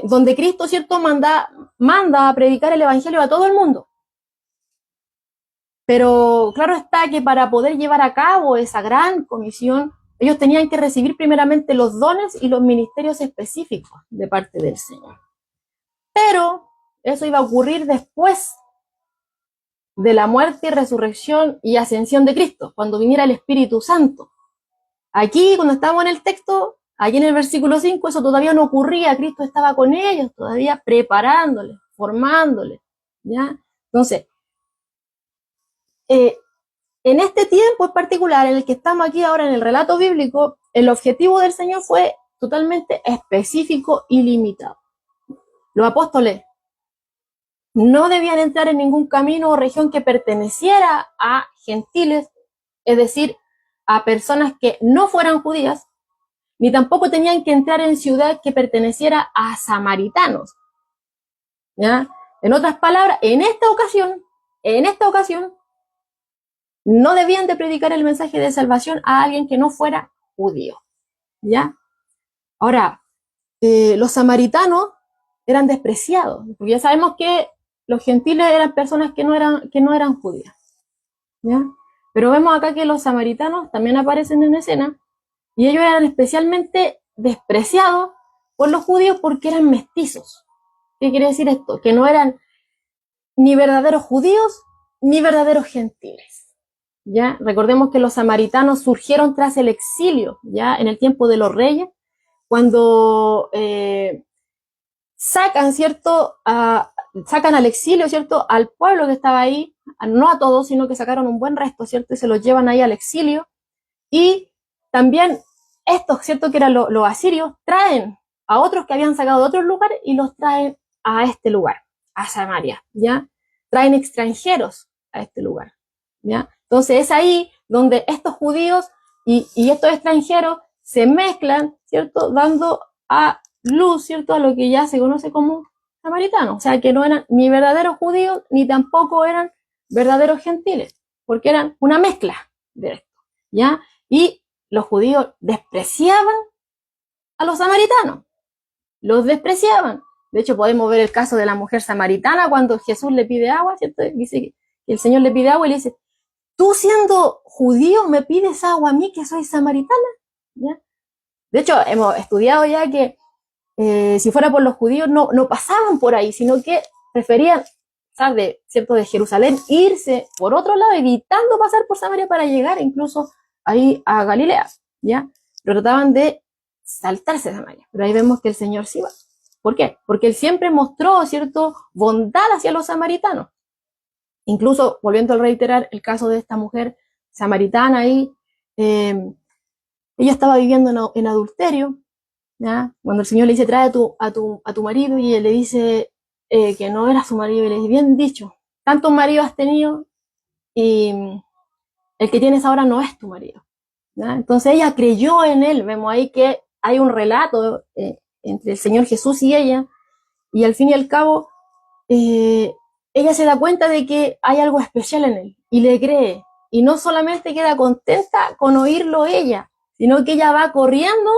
donde Cristo, ¿cierto?, manda a predicar el evangelio a todo el mundo. Pero claro está que para poder llevar a cabo esa gran comisión, ellos tenían que recibir primeramente los dones y los ministerios específicos de parte del Señor. Pero eso iba a ocurrir después de la muerte, resurrección y ascensión de Cristo, cuando viniera el Espíritu Santo. Aquí, cuando estamos en el texto, aquí en el versículo 5, eso todavía no ocurría. Cristo estaba con ellos, todavía preparándoles, formándoles, ¿ya? Entonces, en este tiempo en particular, en el que estamos aquí ahora en el relato bíblico, el objetivo del Señor fue totalmente específico y limitado. Los apóstoles no debían entrar en ningún camino o región que perteneciera a gentiles, es decir, a personas que no fueran judías, ni tampoco tenían que entrar en ciudad que perteneciera a samaritanos, ¿ya? En otras palabras, en esta ocasión, no debían de predicar el mensaje de salvación a alguien que no fuera judío, ¿ya? Ahora, los samaritanos eran despreciados, porque ya sabemos que los gentiles eran personas que no eran judías, ¿ya? Pero vemos acá que los samaritanos también aparecen en escena, y ellos eran especialmente despreciados por los judíos porque eran mestizos. ¿Qué quiere decir esto? Que no eran ni verdaderos judíos ni verdaderos gentiles, ¿ya? Recordemos que los samaritanos surgieron tras el exilio, ¿ya? En el tiempo de los reyes, cuando sacan, ¿cierto?, sacan al exilio, ¿cierto?, al pueblo que estaba ahí, no a todos, sino que sacaron un buen resto, ¿cierto?, y se los llevan ahí al exilio. Y también estos, ¿cierto?, que eran los asirios, traen a otros que habían sacado de otros lugares y los traen a este lugar, a Samaria, ¿ya? Traen extranjeros a este lugar, ¿ya? Entonces es ahí donde estos judíos y estos extranjeros se mezclan, ¿cierto?, dando a luz, ¿cierto?, a lo que ya se conoce como samaritanos, o sea, que no eran ni verdaderos judíos ni tampoco eran verdaderos gentiles, porque eran una mezcla de esto, ¿ya? Y los judíos despreciaban a los samaritanos, los despreciaban. De hecho, podemos ver el caso de la mujer samaritana cuando Jesús le pide agua, ¿cierto? Dice que el Señor le pide agua y le dice, tú siendo judío me pides agua a mí que soy samaritana, ¿ya? De hecho, hemos estudiado ya que si fuera por los judíos, no pasaban por ahí, sino que preferían, ¿sabes? ¿Cierto? De Jerusalén, irse por otro lado, evitando pasar por Samaria para llegar incluso ahí a Galilea, ¿ya? Pero trataban de saltarse Samaria. Pero ahí vemos que el Señor sí va. ¿Por qué? Porque Él siempre mostró, ¿cierto?, bondad hacia los samaritanos. Incluso, volviendo a reiterar el caso de esta mujer samaritana ahí, ella estaba viviendo en adulterio, ¿ya? Cuando el Señor le dice, trae a tu marido, y él le dice que no era su marido, y le dice, bien dicho, tantos maridos has tenido, y el que tienes ahora no es tu marido, ¿ya? Entonces ella creyó en él. Vemos ahí que hay un relato entre el Señor Jesús y ella, y al fin y al cabo, ella se da cuenta de que hay algo especial en él, y le cree, y no solamente queda contenta con oírlo ella, sino que ella va corriendo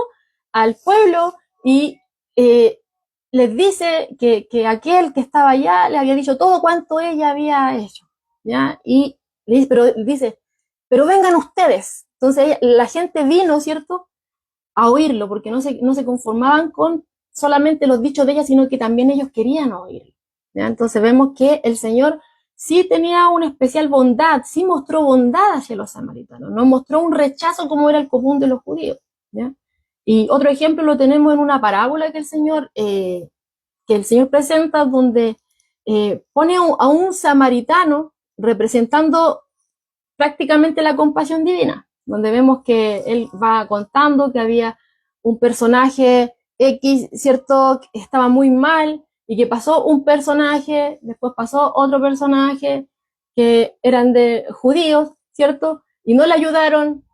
al pueblo y les dice que aquel que estaba allá le había dicho todo cuanto ella había hecho, ¿ya? Y dice, pero vengan ustedes. Entonces la gente vino, ¿cierto?, a oírlo, porque no se conformaban con solamente los dichos de ella, sino que también ellos querían oírlo, ¿ya? Entonces vemos que el Señor sí tenía una especial bondad, sí mostró bondad hacia los samaritanos, no mostró un rechazo como era el común de los judíos, ¿ya? Y otro ejemplo lo tenemos en una parábola que el Señor presenta, donde pone a un samaritano representando prácticamente la compasión divina, donde vemos que él va contando que había un personaje X, ¿cierto?, que estaba muy mal, y que pasó un personaje, después pasó otro personaje, que eran de judíos, ¿cierto?, y no le ayudaron,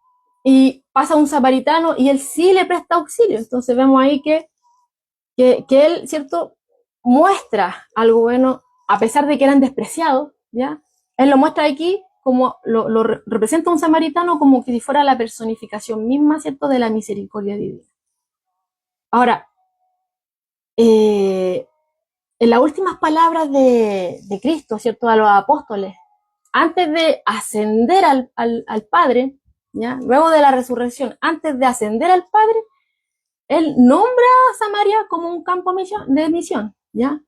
y pasa un samaritano, y él sí le presta auxilio. Entonces vemos ahí que él, ¿cierto?, muestra algo bueno, a pesar de que eran despreciados, ¿ya? Él lo muestra aquí como lo representa un samaritano, como que si fuera la personificación misma, ¿cierto?, de la misericordia divina. Ahora, en las últimas palabras de Cristo, ¿cierto?, a los apóstoles, antes de ascender al Padre, ¿ya?, luego de la resurrección, antes de ascender al Padre, Él nombra a Samaria como un campo de misión, ¿ya?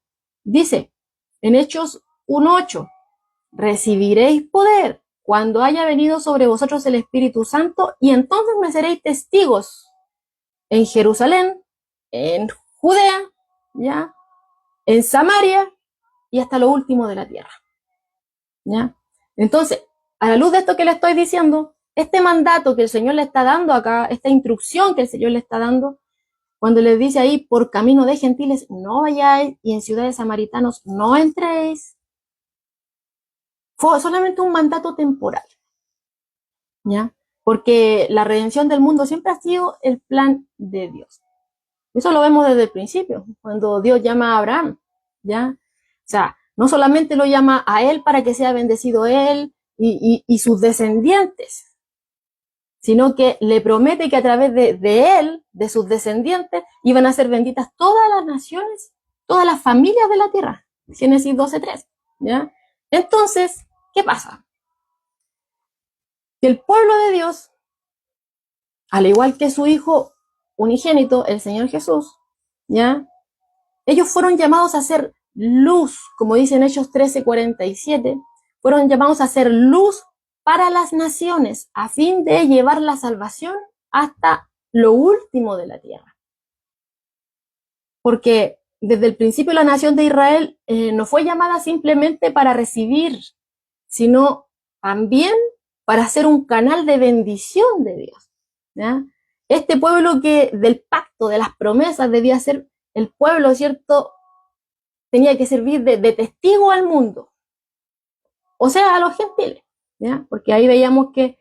Dice en Hechos 1:8, recibiréis poder cuando haya venido sobre vosotros el Espíritu Santo, y entonces me seréis testigos en Jerusalén, en Judea, ¿ya?, en Samaria y hasta lo último de la tierra, ¿ya? Entonces, a la luz de esto que le estoy diciendo, este mandato que el Señor le está dando acá, esta instrucción que el Señor le está dando, cuando les dice ahí, por camino de gentiles no vayáis, y en ciudades samaritanos no entréis, fue solamente un mandato temporal, ¿ya? Porque la redención del mundo siempre ha sido el plan de Dios. Eso lo vemos desde el principio, cuando Dios llama a Abraham, ¿ya? O sea, no solamente lo llama a él para que sea bendecido él y sus descendientes, sino que le promete que a través de él, de sus descendientes, iban a ser benditas todas las naciones, todas las familias de la tierra. Génesis 12:3, ¿ya? Entonces, ¿qué pasa? Que el pueblo de Dios, al igual que su Hijo unigénito, el Señor Jesús, ¿ya?, ellos fueron llamados a ser luz, como dice en Hechos 13:47, fueron llamados a ser luz para las naciones, a fin de llevar la salvación hasta lo último de la tierra. Porque desde el principio la nación de Israel no fue llamada simplemente para recibir, sino también para ser un canal de bendición de Dios, ¿ya? Este pueblo que del pacto, de las promesas, debía ser el pueblo, ¿cierto?, tenía que servir de testigo al mundo, o sea, a los gentiles, ¿ya? Porque ahí veíamos que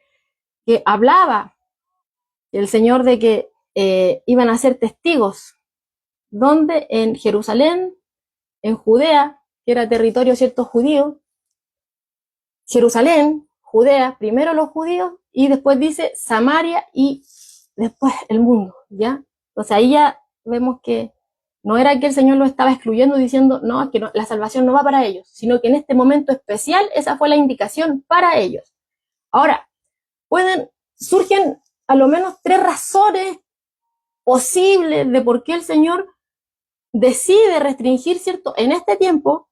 hablaba el Señor de que iban a ser testigos, donde en Jerusalén, en Judea, que era territorio, ¿cierto?, judío, Jerusalén, Judea, primero los judíos, y después dice Samaria y después el mundo, ¿ya? Entonces ahí ya vemos que no era que el Señor lo estaba excluyendo diciendo, no, es que no, la salvación no va para ellos, sino que en este momento especial esa fue la indicación para ellos. Ahora, surgen a lo menos 3 razones posibles de por qué el Señor decide restringir, ¿cierto? En este tiempo,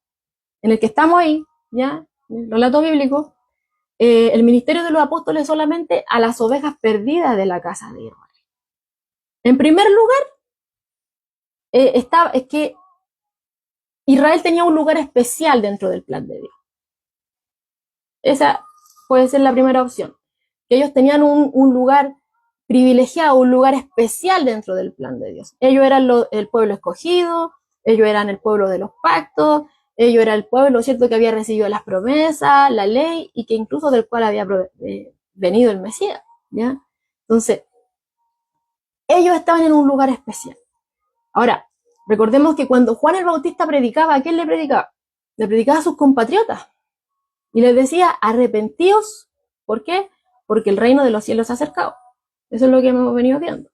en el que estamos ahí, ya, en el relato bíblico, el ministerio de los apóstoles solamente a las ovejas perdidas de la casa de Israel. En primer lugar, es que Israel tenía un lugar especial dentro del plan de Dios. Esa puede ser la primera opción. Que ellos tenían un lugar privilegiado, un lugar especial dentro del plan de Dios. Ellos eran el pueblo escogido, ellos eran el pueblo de los pactos, ellos eran el pueblo, ¿cierto?, que había recibido las promesas, la ley, y que incluso del cual había venido el Mesías, ¿ya? Entonces, ellos estaban en un lugar especial. Ahora, recordemos que cuando Juan el Bautista predicaba, ¿a quién le predicaba? Le predicaba a sus compatriotas. Y les decía, arrepentíos. ¿Por qué? Porque el reino de los cielos se ha acercado. Eso es lo que hemos venido viendo.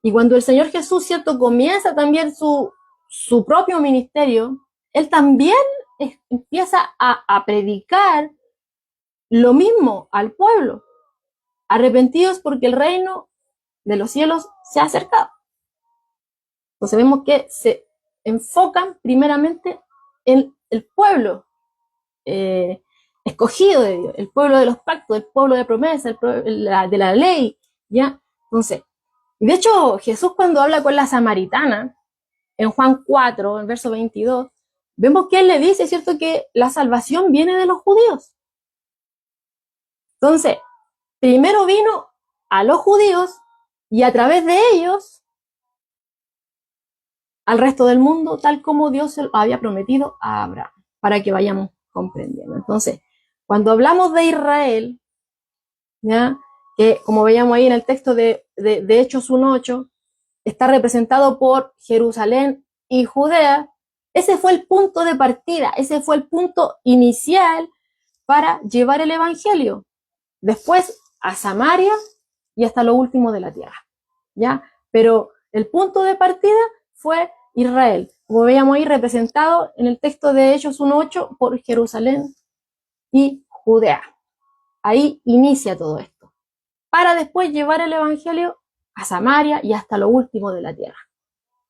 Y cuando el Señor Jesús, ¿cierto?, comienza también su propio ministerio, Él también empieza a predicar lo mismo al pueblo. Arrepentidos porque el reino de los cielos se ha acercado. Entonces vemos que se enfocan primeramente en el pueblo escogido de Dios, el pueblo de los pactos, el pueblo de promesa, el pueblo de la ley, ¿ya? Entonces, de hecho, Jesús cuando habla con la samaritana, en Juan 4, en verso 22, vemos que Él le dice, ¿cierto?, que la salvación viene de los judíos. Entonces, primero vino a los judíos y a través de ellos al resto del mundo, tal como Dios se lo había prometido a Abraham, para que vayamos comprendiendo. Entonces, cuando hablamos de Israel, ¿ya?, que como veíamos ahí en el texto de Hechos 1:8, está representado por Jerusalén y Judea. Ese fue el punto de partida, ese fue el punto inicial para llevar el evangelio. Después a Samaria y hasta lo último de la tierra, ¿ya? Pero el punto de partida fue Israel, como veíamos ahí representado en el texto de Hechos 1:8 por Jerusalén y Judea. Ahí inicia todo esto, para después llevar el evangelio a Samaria y hasta lo último de la tierra,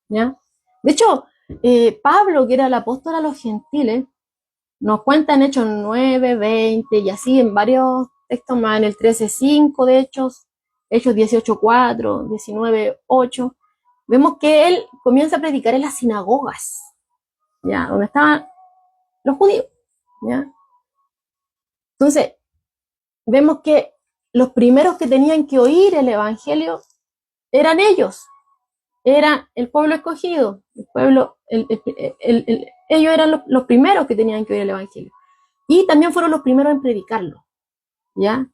¿ya? De hecho, Pablo, que era el apóstol a los gentiles, nos cuenta en Hechos 9, 20 y así en varios textos más, en el 13:5 de Hechos 18:4, 19:8, vemos que él comienza a predicar en las sinagogas, ¿ya?, donde estaban los judíos, ¿ya? Entonces, vemos que los primeros que tenían que oír el evangelio eran ellos, era el pueblo escogido, el pueblo, ellos eran los primeros que tenían que oír el evangelio. Y también fueron los primeros en predicarlo, ¿ya?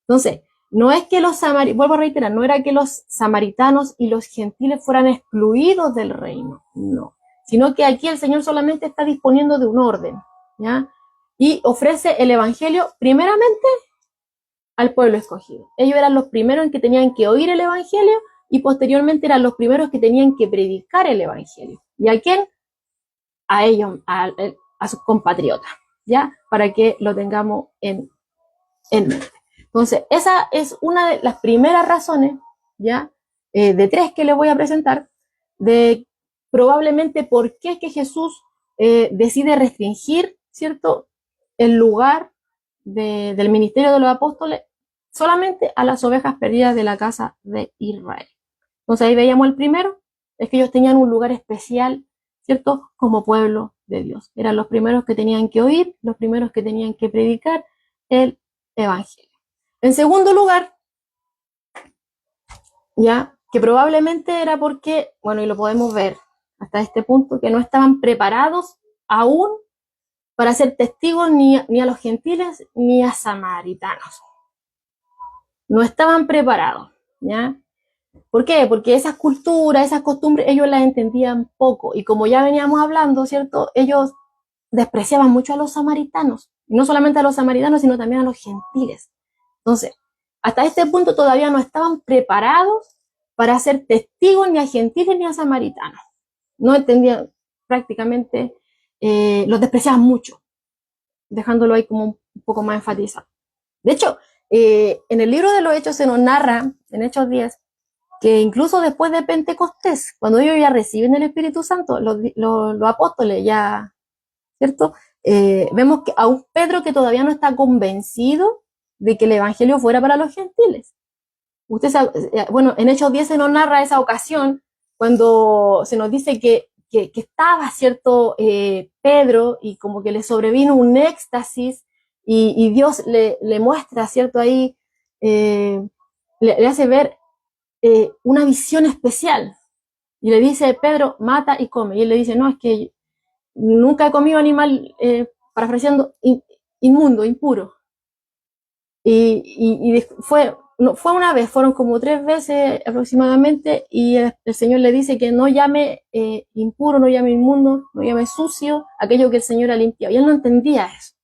Entonces, no es que los samaritanos, vuelvo a reiterar, no era que los samaritanos y los gentiles fueran excluidos del reino, no, sino que aquí el Señor solamente está disponiendo de un orden, ¿ya? Y ofrece el evangelio primeramente al pueblo escogido. Ellos eran los primeros en que tenían que oír el evangelio y posteriormente eran los primeros que tenían que predicar el evangelio. ¿Y a quién? A ellos, a sus compatriotas, ¿ya? Para que lo tengamos en mente. Entonces, esa es una de las primeras razones, ¿ya? De tres que les voy a presentar, de probablemente por qué que Jesús decide restringir, ¿cierto?, el lugar del ministerio de los apóstoles solamente a las ovejas perdidas de la casa de Israel. Entonces ahí veíamos el primero, es que ellos tenían un lugar especial, ¿cierto?, como pueblo de Dios. Eran los primeros que tenían que oír, los primeros que tenían que predicar el evangelio. En segundo lugar, ya, que probablemente era porque, bueno, y lo podemos ver hasta este punto, que no estaban preparados aún para ser testigos ni a los gentiles ni a samaritanos. No estaban preparados, ¿ya? ¿Por qué? Porque esas culturas, esas costumbres, ellos las entendían poco. Y como ya veníamos hablando, ¿cierto?, ellos despreciaban mucho a los samaritanos. Y no solamente a los samaritanos, sino también a los gentiles. Entonces, hasta este punto todavía no estaban preparados para ser testigos ni a gentiles ni a samaritanos. No entendían prácticamente, los despreciaban mucho, dejándolo ahí como un poco más enfatizado. De hecho, en el libro de los Hechos se nos narra, en Hechos 10, que incluso después de Pentecostés, cuando ellos ya reciben el Espíritu Santo, los apóstoles ya, ¿cierto? Vemos que a un Pedro que todavía no está convencido de que el Evangelio fuera para los gentiles. Usted sabe, bueno, en Hechos 10 se nos narra esa ocasión cuando se nos dice que estaba, ¿cierto? Pedro, y como que le sobrevino un éxtasis, y Dios le muestra, ¿cierto? Ahí le hace ver una visión especial, y le dice: Pedro, mata y come. Y él le dice: no, es que nunca he comido animal, parafraseando, inmundo, impuro. Y fue, no, fue una vez, fueron como 3 veces aproximadamente, y el Señor le dice que no llame impuro, no llame inmundo, no llame sucio aquello que el Señor ha limpiado. Y él no entendía eso,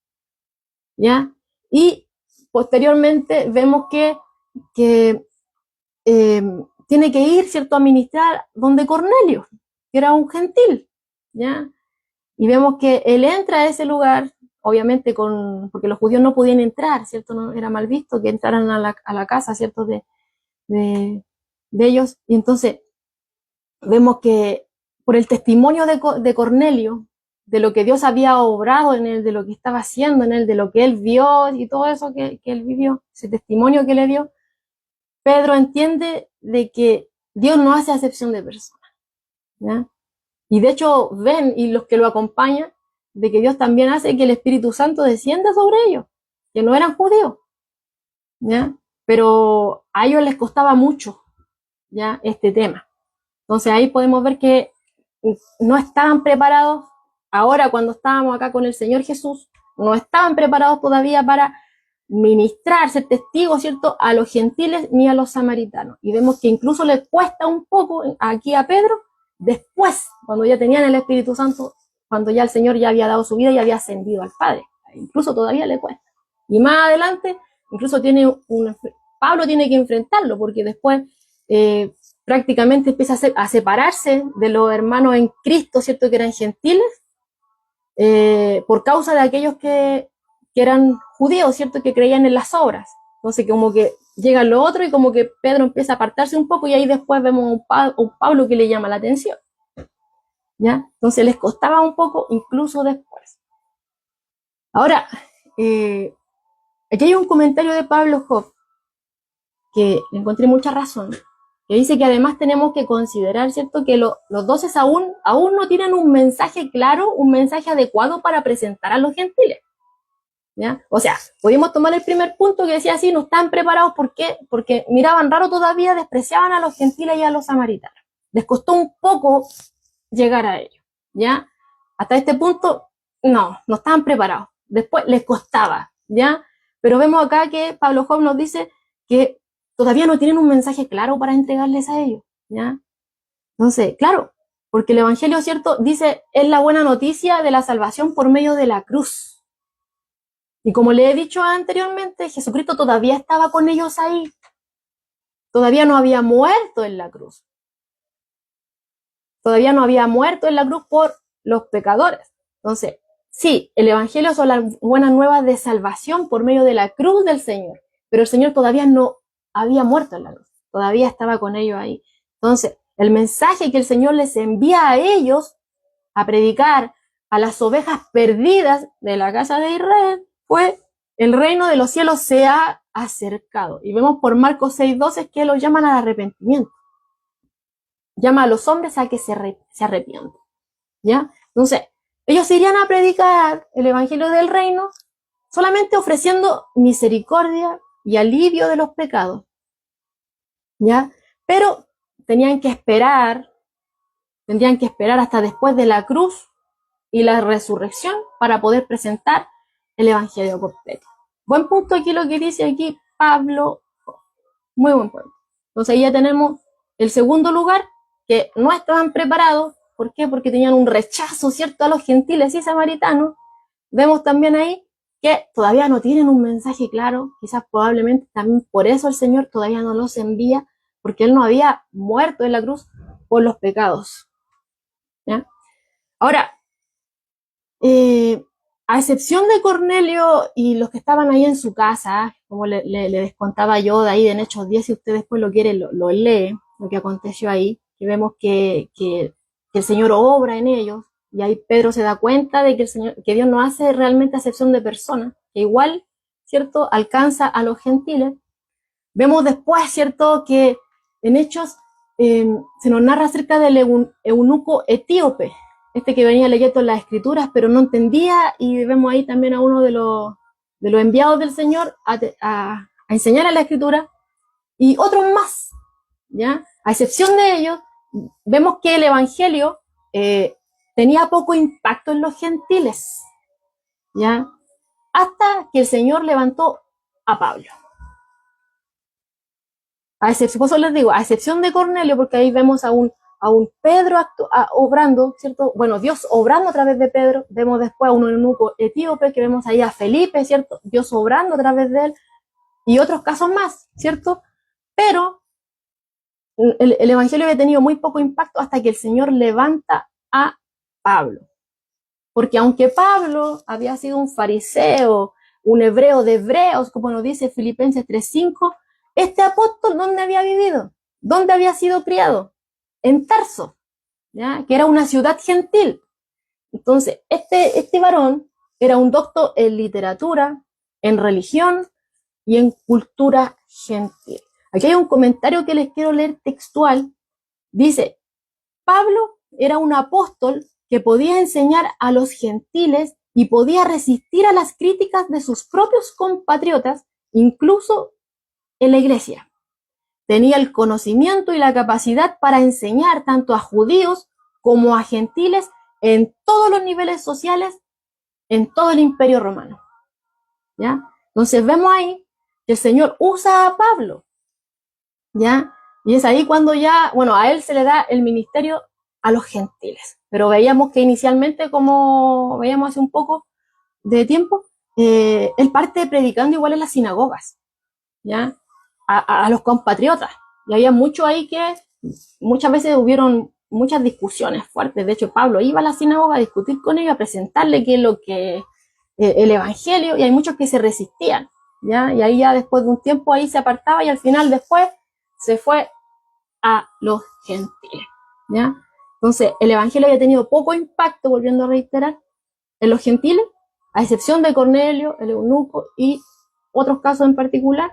¿ya? Y posteriormente vemos que tiene que ir, ¿cierto?, a ministrar donde Cornelio, que era un gentil, ¿ya? Y vemos que él entra a ese lugar, obviamente porque los judíos no podían entrar, ¿cierto? No era mal visto que entraran a la casa, ¿cierto?, de, de ellos. Y entonces vemos que por el testimonio de Cornelio, de lo que Dios había obrado en él, de lo que estaba haciendo en él, de lo que él vio y todo eso que él vivió, ese testimonio que le dio, Pedro entiende de que Dios no hace acepción de personas, ¿ya? Y de hecho ven, y los que lo acompañan, de que Dios también hace que el Espíritu Santo descienda sobre ellos, que no eran judíos, ¿ya? Pero a ellos les costaba mucho, ¿ya?, este tema. Entonces ahí podemos ver que no estaban preparados. Ahora, cuando estábamos acá con el Señor Jesús, no estaban preparados todavía para ministrar, ser testigos, ¿cierto?, a los gentiles ni a los samaritanos. Y vemos que incluso les cuesta un poco aquí a Pedro, después, cuando ya tenían el Espíritu Santo, cuando ya el Señor ya había dado su vida y había ascendido al Padre. Incluso todavía le cuesta. Y más adelante, incluso Pablo tiene que enfrentarlo, porque después prácticamente empieza a separarse de los hermanos en Cristo, ¿cierto?, que eran gentiles, por causa de aquellos que eran judíos, ¿cierto?, que creían en las obras. Entonces como que llega lo otro, y como que Pedro empieza a apartarse un poco, y ahí después vemos un Pablo que le llama la atención, ¿ya? Entonces les costaba un poco incluso después. Ahora, aquí hay un comentario de Pablo Job que encontré mucha razón, que dice que además tenemos que considerar, ¿cierto?, que los doces aún no tienen un mensaje claro, un mensaje adecuado para presentar a los gentiles, ¿ya? O sea, podemos tomar el primer punto que decía así: no están preparados. ¿Por qué? Porque miraban raro todavía, despreciaban a los gentiles y a los samaritanos. Les costó un poco llegar a ellos, ¿ya? Hasta este punto, no estaban preparados. Después les costaba, ¿ya? Pero vemos acá que Pablo Job nos dice que todavía no tienen un mensaje claro para entregarles a ellos, ¿ya? Entonces, claro, porque el Evangelio, ¿cierto?, dice, es la buena noticia de la salvación por medio de la cruz. Y como le he dicho anteriormente, Jesucristo todavía estaba con ellos ahí. Todavía no había muerto en la cruz. Todavía no había muerto en la cruz por los pecadores. Entonces, sí, el Evangelio son las buenas nuevas de salvación por medio de la cruz del Señor. Pero el Señor todavía no había muerto en la cruz. Todavía estaba con ellos ahí. Entonces, el mensaje que el Señor les envía a ellos a predicar a las ovejas perdidas de la casa de Israel fue: el reino de los cielos se ha acercado. Y vemos por Marcos 6:12 que los llaman al arrepentimiento. Llama a los hombres a que se arrepientan, ¿ya? Entonces, ellos irían a predicar el evangelio del reino solamente ofreciendo misericordia y alivio de los pecados, ¿ya? Pero tendrían que esperar hasta después de la cruz y la resurrección para poder presentar el evangelio completo. Buen punto aquí lo que dice aquí Pablo, muy buen punto. Entonces ahí ya tenemos el segundo lugar, que no estaban preparados. ¿Por qué? Porque tenían un rechazo, ¿cierto?, a los gentiles y samaritanos. Vemos también ahí que todavía no tienen un mensaje claro, quizás probablemente también por eso el Señor todavía no los envía, porque Él no había muerto en la cruz por los pecados, ¿ya? Ahora, a excepción de Cornelio y los que estaban ahí en su casa, como le descontaba yo de ahí en Hechos 10, si usted después lo quiere, lo lee, lo que aconteció ahí, que vemos que el Señor obra en ellos, y ahí Pedro se da cuenta de que el Señor, que Dios no hace realmente acepción de personas, que igual, ¿cierto?, alcanza a los gentiles. Vemos después, ¿cierto?, que en Hechos se nos narra acerca del eunuco etíope, este que venía leyendo las escrituras, pero no entendía, y vemos ahí también a uno de los enviados del Señor a enseñar a la escritura, y otros más, ¿ya? A excepción de ellos, vemos que el evangelio tenía poco impacto en los gentiles, ¿ya? Hasta que el Señor levantó a Pablo. A excepción, por eso les digo, a excepción de Cornelio, porque ahí vemos a un Pedro obrando, ¿cierto? Bueno, Dios obrando a través de Pedro. Vemos después a un eunuco etíope, que vemos ahí a Felipe, ¿cierto? Dios obrando a través de él, y otros casos más, ¿cierto? Pero el evangelio había tenido muy poco impacto hasta que el Señor levanta a Pablo. Porque aunque Pablo había sido un fariseo, un hebreo de hebreos, como nos dice Filipenses 3:5, este apóstol, ¿dónde había vivido? ¿Dónde había sido criado? En Tarso, ¿ya? Que era una ciudad gentil. Entonces, este varón era un doctor en literatura, en religión y en cultura gentil. Aquí hay un comentario que les quiero leer textual. Dice, Pablo era un apóstol que podía enseñar a los gentiles y podía resistir a las críticas de sus propios compatriotas, incluso en la iglesia. Tenía el conocimiento y la capacidad para enseñar tanto a judíos como a gentiles en todos los niveles sociales, en todo el imperio romano, ¿ya? Entonces vemos ahí que el Señor usa a Pablo, ¿ya? Y es ahí cuando ya, bueno, a él se le da el ministerio a los gentiles. Pero veíamos que inicialmente, como veíamos hace un poco de tiempo, él parte predicando igual en las sinagogas, ¿ya? A los compatriotas. Y había mucho ahí que muchas veces hubieron muchas discusiones fuertes. De hecho, Pablo iba a la sinagoga a discutir con ellos, a presentarle qué es lo que el evangelio, y hay muchos que se resistían, ¿ya? Y ahí ya después de un tiempo ahí se apartaba, y al final después se fue a los gentiles, ¿ya? Entonces, el evangelio había tenido poco impacto, volviendo a reiterar, en los gentiles, a excepción de Cornelio, el eunuco y otros casos en particular,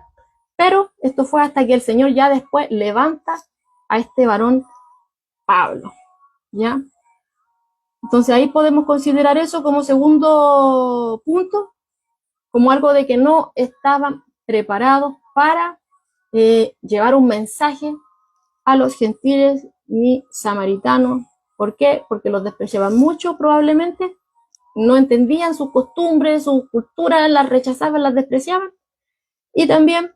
pero esto fue hasta que el Señor ya después levanta a este varón Pablo, ¿ya? Entonces ahí podemos considerar eso como segundo punto, como algo de que no estaban preparados para llevar un mensaje a los gentiles ni samaritanos. ¿Por qué? Porque los despreciaban mucho, probablemente, no entendían sus costumbres, sus culturas, las rechazaban, las despreciaban, y también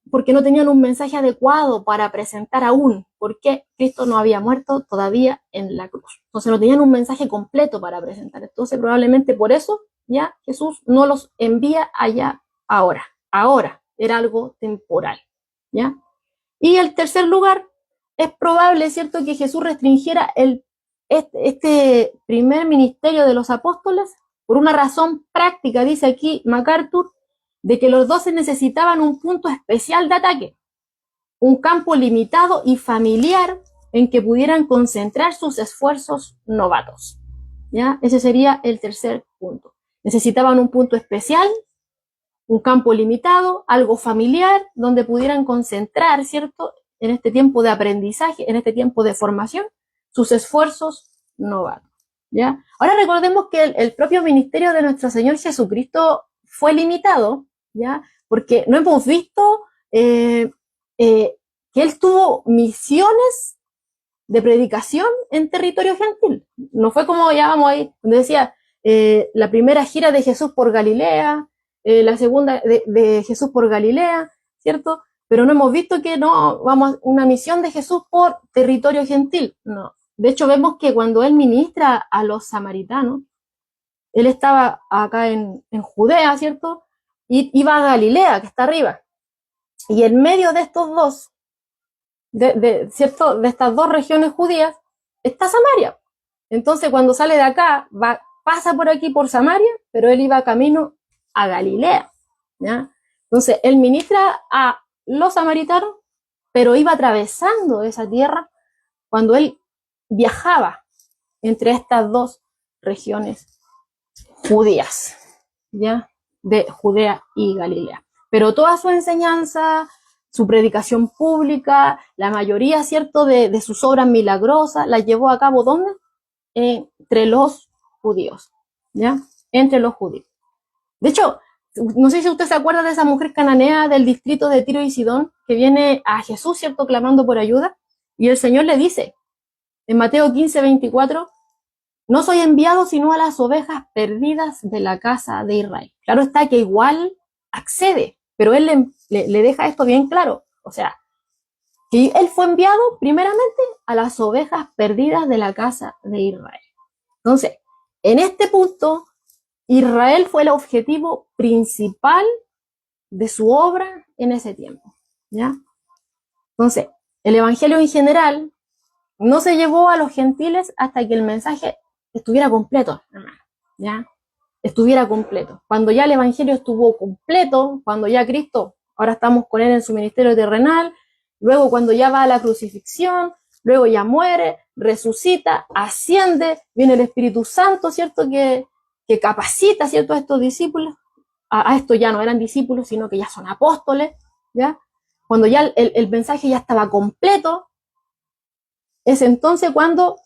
porque no tenían un mensaje adecuado para presentar aún, porque Cristo no había muerto todavía en la cruz. Entonces no tenían un mensaje completo para presentar. Entonces probablemente por eso ya Jesús no los envía allá ahora. Ahora era algo temporal, ¿ya? Y el tercer lugar, es probable, ¿cierto?, que Jesús restringiera este primer ministerio de los apóstoles por una razón práctica, dice aquí MacArthur, de que los 12 necesitaban un punto especial de ataque, un campo limitado y familiar en que pudieran concentrar sus esfuerzos novatos, ¿ya? Ese sería el tercer punto. Necesitaban un punto especial, un campo limitado, algo familiar, donde pudieran concentrar, ¿cierto?, en este tiempo de aprendizaje, en este tiempo de formación, sus esfuerzos novatos, ¿ya? Ahora recordemos que el propio ministerio de nuestro Señor Jesucristo fue limitado, ¿ya? Porque no hemos visto que Él tuvo misiones de predicación en territorio gentil. No fue como ya vamos ahí, donde decía la primera gira de Jesús por Galilea, la segunda de Jesús por Galilea, ¿cierto? Pero no hemos visto que no, vamos, una misión de Jesús por territorio gentil, no. De hecho, vemos que cuando Él ministra a los samaritanos, Él estaba acá en Judea, ¿cierto? Y iba a Galilea, que está arriba. Y en medio de estos dos, ¿cierto?, de estas dos regiones judías, está Samaria. Entonces, cuando sale de acá, pasa por aquí, por Samaria, pero Él iba camino a Galilea, ¿ya? Entonces, Él ministra a los samaritanos, pero iba atravesando esa tierra cuando él viajaba entre estas dos regiones judías, ¿ya? De Judea y Galilea. Pero toda su enseñanza, su predicación pública, la mayoría, ¿cierto?, de sus obras milagrosas, las llevó a cabo, ¿dónde? Entre los judíos, ¿ya? Entre los judíos. De hecho, no sé si usted se acuerda de esa mujer cananea del distrito de Tiro y Sidón, que viene a Jesús, ¿cierto?, clamando por ayuda, y el Señor le dice, en Mateo 15:24, no soy enviado sino a las ovejas perdidas de la casa de Israel. Claro está que igual accede, pero él le deja esto bien claro. O sea, que él fue enviado primeramente a las ovejas perdidas de la casa de Israel. Entonces, en este punto, Israel fue el objetivo principal de su obra en ese tiempo, ¿ya? Entonces, el evangelio en general no se llevó a los gentiles hasta que el mensaje estuviera completo, ¿ya? Estuviera completo. Cuando ya el evangelio estuvo completo, cuando ya Cristo, ahora estamos con él en su ministerio terrenal, luego cuando ya va a la crucifixión, luego ya muere, resucita, asciende, viene el Espíritu Santo, ¿cierto? Que capacita, ¿cierto?, a estos discípulos. A estos ya no eran discípulos, sino que ya son apóstoles, ¿ya? Cuando ya el mensaje ya estaba completo, es entonces cuando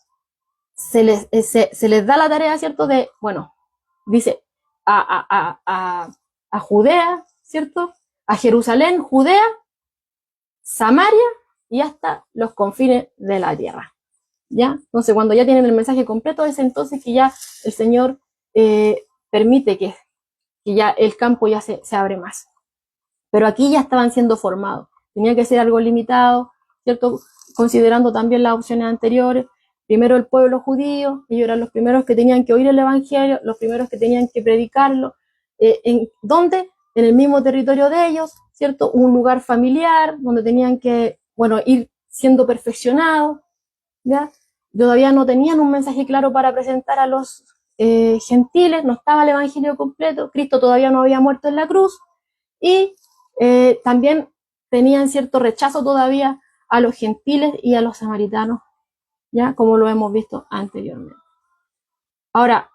se les da la tarea, ¿cierto?, de, bueno, dice, a Judea, ¿cierto?, a Jerusalén, Judea, Samaria y hasta los confines de la tierra, ¿ya? Entonces, cuando ya tienen el mensaje completo, es entonces que ya el Señor permite que ya el campo ya se abre más. Pero aquí ya estaban siendo formados. Tenía que ser algo limitado, ¿cierto?, considerando también las opciones anteriores. Primero el pueblo judío, ellos eran los primeros que tenían que oír el evangelio, los primeros que tenían que predicarlo. ¿Dónde? En el mismo territorio de ellos, ¿cierto? Un lugar familiar donde tenían que, bueno, ir siendo perfeccionados, ¿ya? Todavía no tenían un mensaje claro para presentar a los gentiles, no estaba el evangelio completo, Cristo todavía no había muerto en la cruz, y también tenían cierto rechazo todavía a los gentiles y a los samaritanos, ya como lo hemos visto anteriormente. Ahora,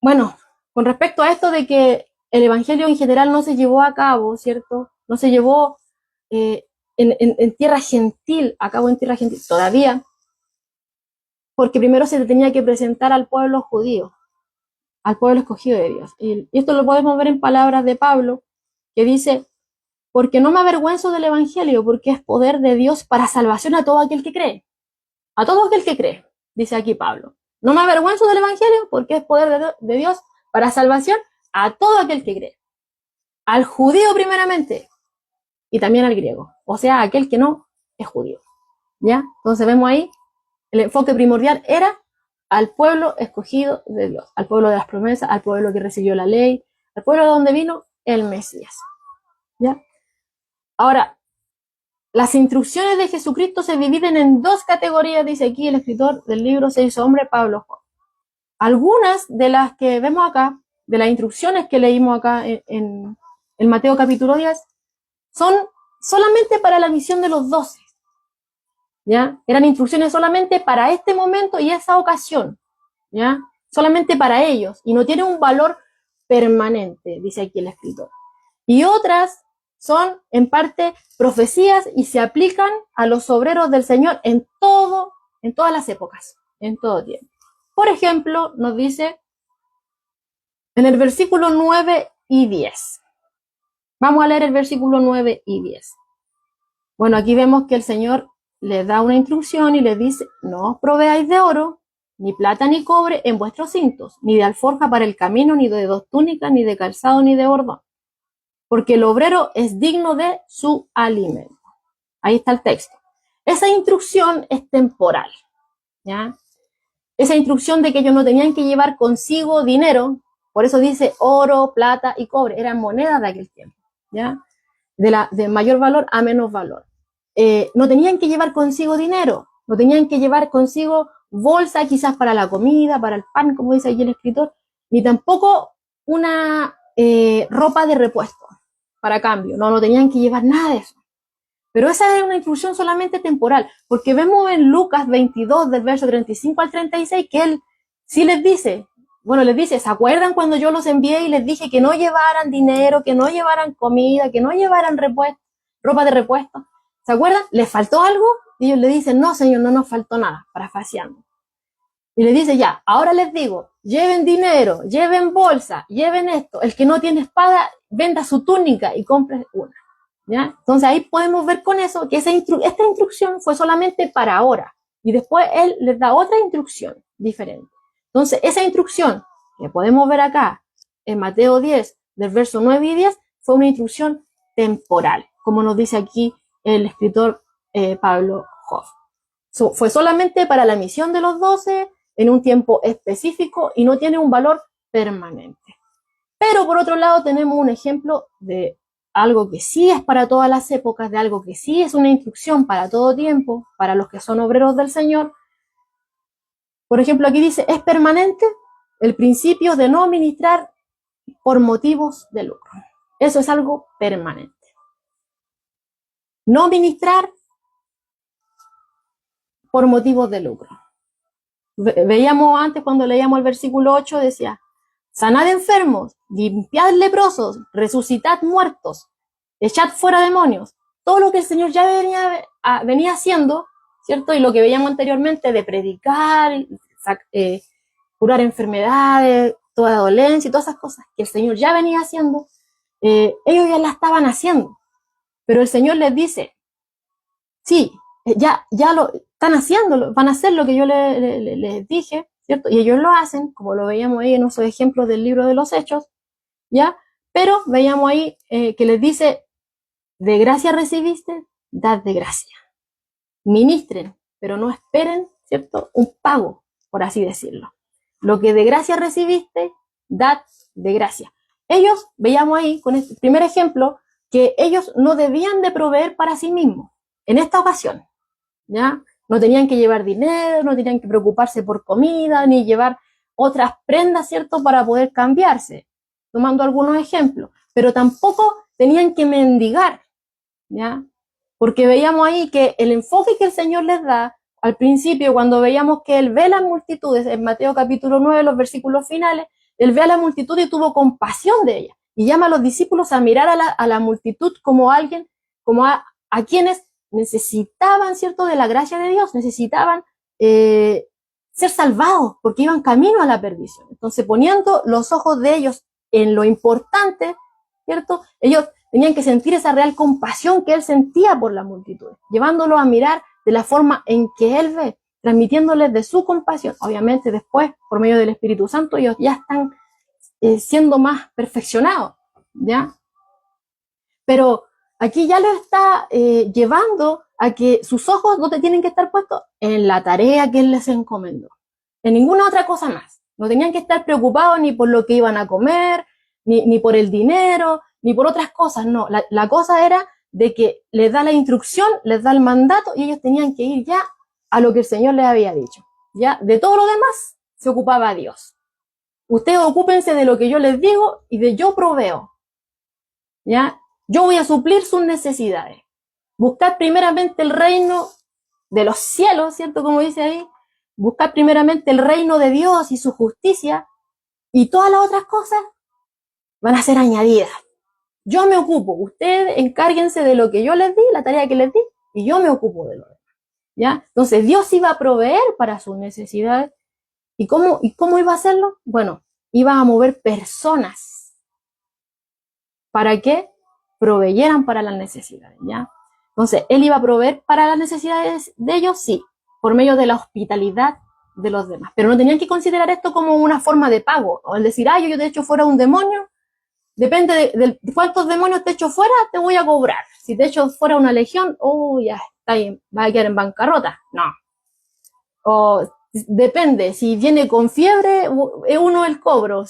bueno, con respecto a esto de que el evangelio en general no se llevó a cabo, ¿cierto? No se llevó en tierra gentil, a cabo en tierra gentil todavía, porque primero se le tenía que presentar al pueblo judío, al pueblo escogido de Dios. Y esto lo podemos ver en palabras de Pablo, que dice, porque no me avergüenzo del evangelio, porque es poder de Dios para salvación a todo aquel que cree. A todo aquel que cree, dice aquí Pablo. No me avergüenzo del evangelio, porque es poder de Dios para salvación a todo aquel que cree. Al judío primeramente, y también al griego. O sea, aquel que no es judío. ¿Ya? Entonces vemos ahí, el enfoque primordial era al pueblo escogido de Dios, al pueblo de las promesas, al pueblo que recibió la ley, al pueblo de donde vino el Mesías. ¿Ya? Ahora, las instrucciones de Jesucristo se dividen en dos categorías, dice aquí el escritor del libro Se hizo hombre, Pablo Juan. Algunas de las que vemos acá, de las instrucciones que leímos acá en Mateo capítulo 10, son solamente para la misión de los 12. ¿Ya? Eran instrucciones solamente para este momento y esa ocasión, ¿ya? Solamente para ellos, y no tienen un valor permanente, dice aquí el escritor. Y otras son en parte profecías y se aplican a los obreros del Señor en todas las épocas, en todo tiempo. Por ejemplo, nos dice en el versículo 9 y 10. Vamos a leer el versículo 9 y 10. Bueno, aquí vemos que el Señor les da una instrucción y les dice, no os proveáis de oro, ni plata ni cobre en vuestros cintos, ni de alforja para el camino, ni de dos túnicas, ni de calzado, ni de bordón, porque el obrero es digno de su alimento. Ahí está el texto. Esa instrucción es temporal, ¿ya? Esa instrucción de que ellos no tenían que llevar consigo dinero, por eso dice oro, plata y cobre, eran monedas de aquel tiempo, ¿ya? De mayor valor a menos valor. No tenían que llevar consigo dinero, no tenían que llevar consigo bolsa quizás para la comida, para el pan, como dice ahí el escritor, ni tampoco una ropa de repuesto para cambio, no tenían que llevar nada de eso. Pero esa es una instrucción solamente temporal, porque vemos en Lucas 22, del verso 35 al 36, que él sí les dice, bueno, les dice, ¿se acuerdan cuando yo los envié y les dije que no llevaran dinero, que no llevaran comida, que no llevaran ropa de repuesto? ¿Se acuerdan? ¿Les faltó algo? Y ellos le dicen, no, Señor, no nos faltó nada, parafaseando. Y le dice, ya, ahora les digo, lleven dinero, lleven bolsa, lleven esto. El que no tiene espada, venda su túnica y compre una. ¿Ya? Entonces ahí podemos ver con eso que esta instrucción fue solamente para ahora. Y después él les da otra instrucción diferente. Entonces esa instrucción que podemos ver acá en Mateo 10, del verso 9 y 10, fue una instrucción temporal, como nos dice aquí el escritor Pablo Hoff. Fue solamente para la misión de los 12 en un tiempo específico y no tiene un valor permanente. Pero por otro lado tenemos un ejemplo de algo que sí es para todas las épocas, de algo que sí es una instrucción para todo tiempo, para los que son obreros del Señor. Por ejemplo, aquí dice, es permanente el principio de no ministrar por motivos de lucro. Eso es algo permanente. No ministrar por motivos de lucro. Veíamos antes cuando leíamos el versículo 8, decía, sanad enfermos, limpiad leprosos, resucitad muertos, echad fuera demonios. Todo lo que el Señor ya venía haciendo, ¿cierto? Y lo que veíamos anteriormente de predicar, curar enfermedades, toda dolencia y todas esas cosas que el Señor ya venía haciendo, ellos ya las estaban haciendo. Pero el Señor les dice, sí, ya lo están haciendo, van a hacer lo que yo les dije, ¿cierto? Y ellos lo hacen, como lo veíamos ahí en esos ejemplos del libro de los Hechos, ¿ya? Pero veíamos ahí que les dice, de gracia recibiste, dad de gracia. Ministren, pero no esperen, ¿cierto? Un pago, por así decirlo. Lo que de gracia recibiste, dad de gracia. Ellos, veíamos ahí, con este primer ejemplo, que ellos no debían de proveer para sí mismos, en esta ocasión, ¿ya? No tenían que llevar dinero, no tenían que preocuparse por comida, ni llevar otras prendas, ¿cierto?, para poder cambiarse, tomando algunos ejemplos, pero tampoco tenían que mendigar, ¿ya? Porque veíamos ahí que el enfoque que el Señor les da, al principio, cuando veíamos que Él ve a las multitudes, en Mateo capítulo 9, los versículos finales, Él ve a la multitud y tuvo compasión de ella, y llama a los discípulos a mirar a la multitud como alguien, como a quienes necesitaban, ¿cierto?, de la gracia de Dios, necesitaban ser salvados, porque iban camino a la perdición. Entonces, poniendo los ojos de ellos en lo importante, ¿cierto?, ellos tenían que sentir esa real compasión que Él sentía por la multitud, llevándolo a mirar de la forma en que Él ve, transmitiéndoles de su compasión. Obviamente después, por medio del Espíritu Santo, ellos ya están siendo más perfeccionados, ¿ya? Pero aquí ya lo está llevando a que sus ojos no te tienen que estar puestos en la tarea que Él les encomendó, en ninguna otra cosa más. No tenían que estar preocupados ni por lo que iban a comer, ni por el dinero, ni por otras cosas, no. La cosa era de que les da la instrucción, les da el mandato y ellos tenían que ir ya a lo que el Señor les había dicho. Ya de todo lo demás se ocupaba Dios. Ustedes ocúpense de lo que yo les digo y de yo proveo. ¿Ya? Yo voy a suplir sus necesidades. Buscad primeramente el reino de los cielos, ¿cierto? Como dice ahí. Buscad primeramente el reino de Dios y su justicia y todas las otras cosas van a ser añadidas. Yo me ocupo, ustedes encárguense de lo que yo les di, la tarea que les di, y yo me ocupo de lo demás, ¿ya? Entonces Dios iba a proveer para sus necesidades. ¿Y cómo iba a hacerlo? Bueno, iba a mover personas para que proveyeran para las necesidades, ¿ya? Entonces, Él iba a proveer para las necesidades de ellos, sí, por medio de la hospitalidad de los demás. Pero no tenían que considerar esto como una forma de pago, o el decir, yo te echo fuera un demonio, depende de cuántos demonios te echo fuera, te voy a cobrar. Si te echo fuera una legión, ya está ahí, vas a quedar en bancarrota. No. O depende, si viene con fiebre, es uno el cobro.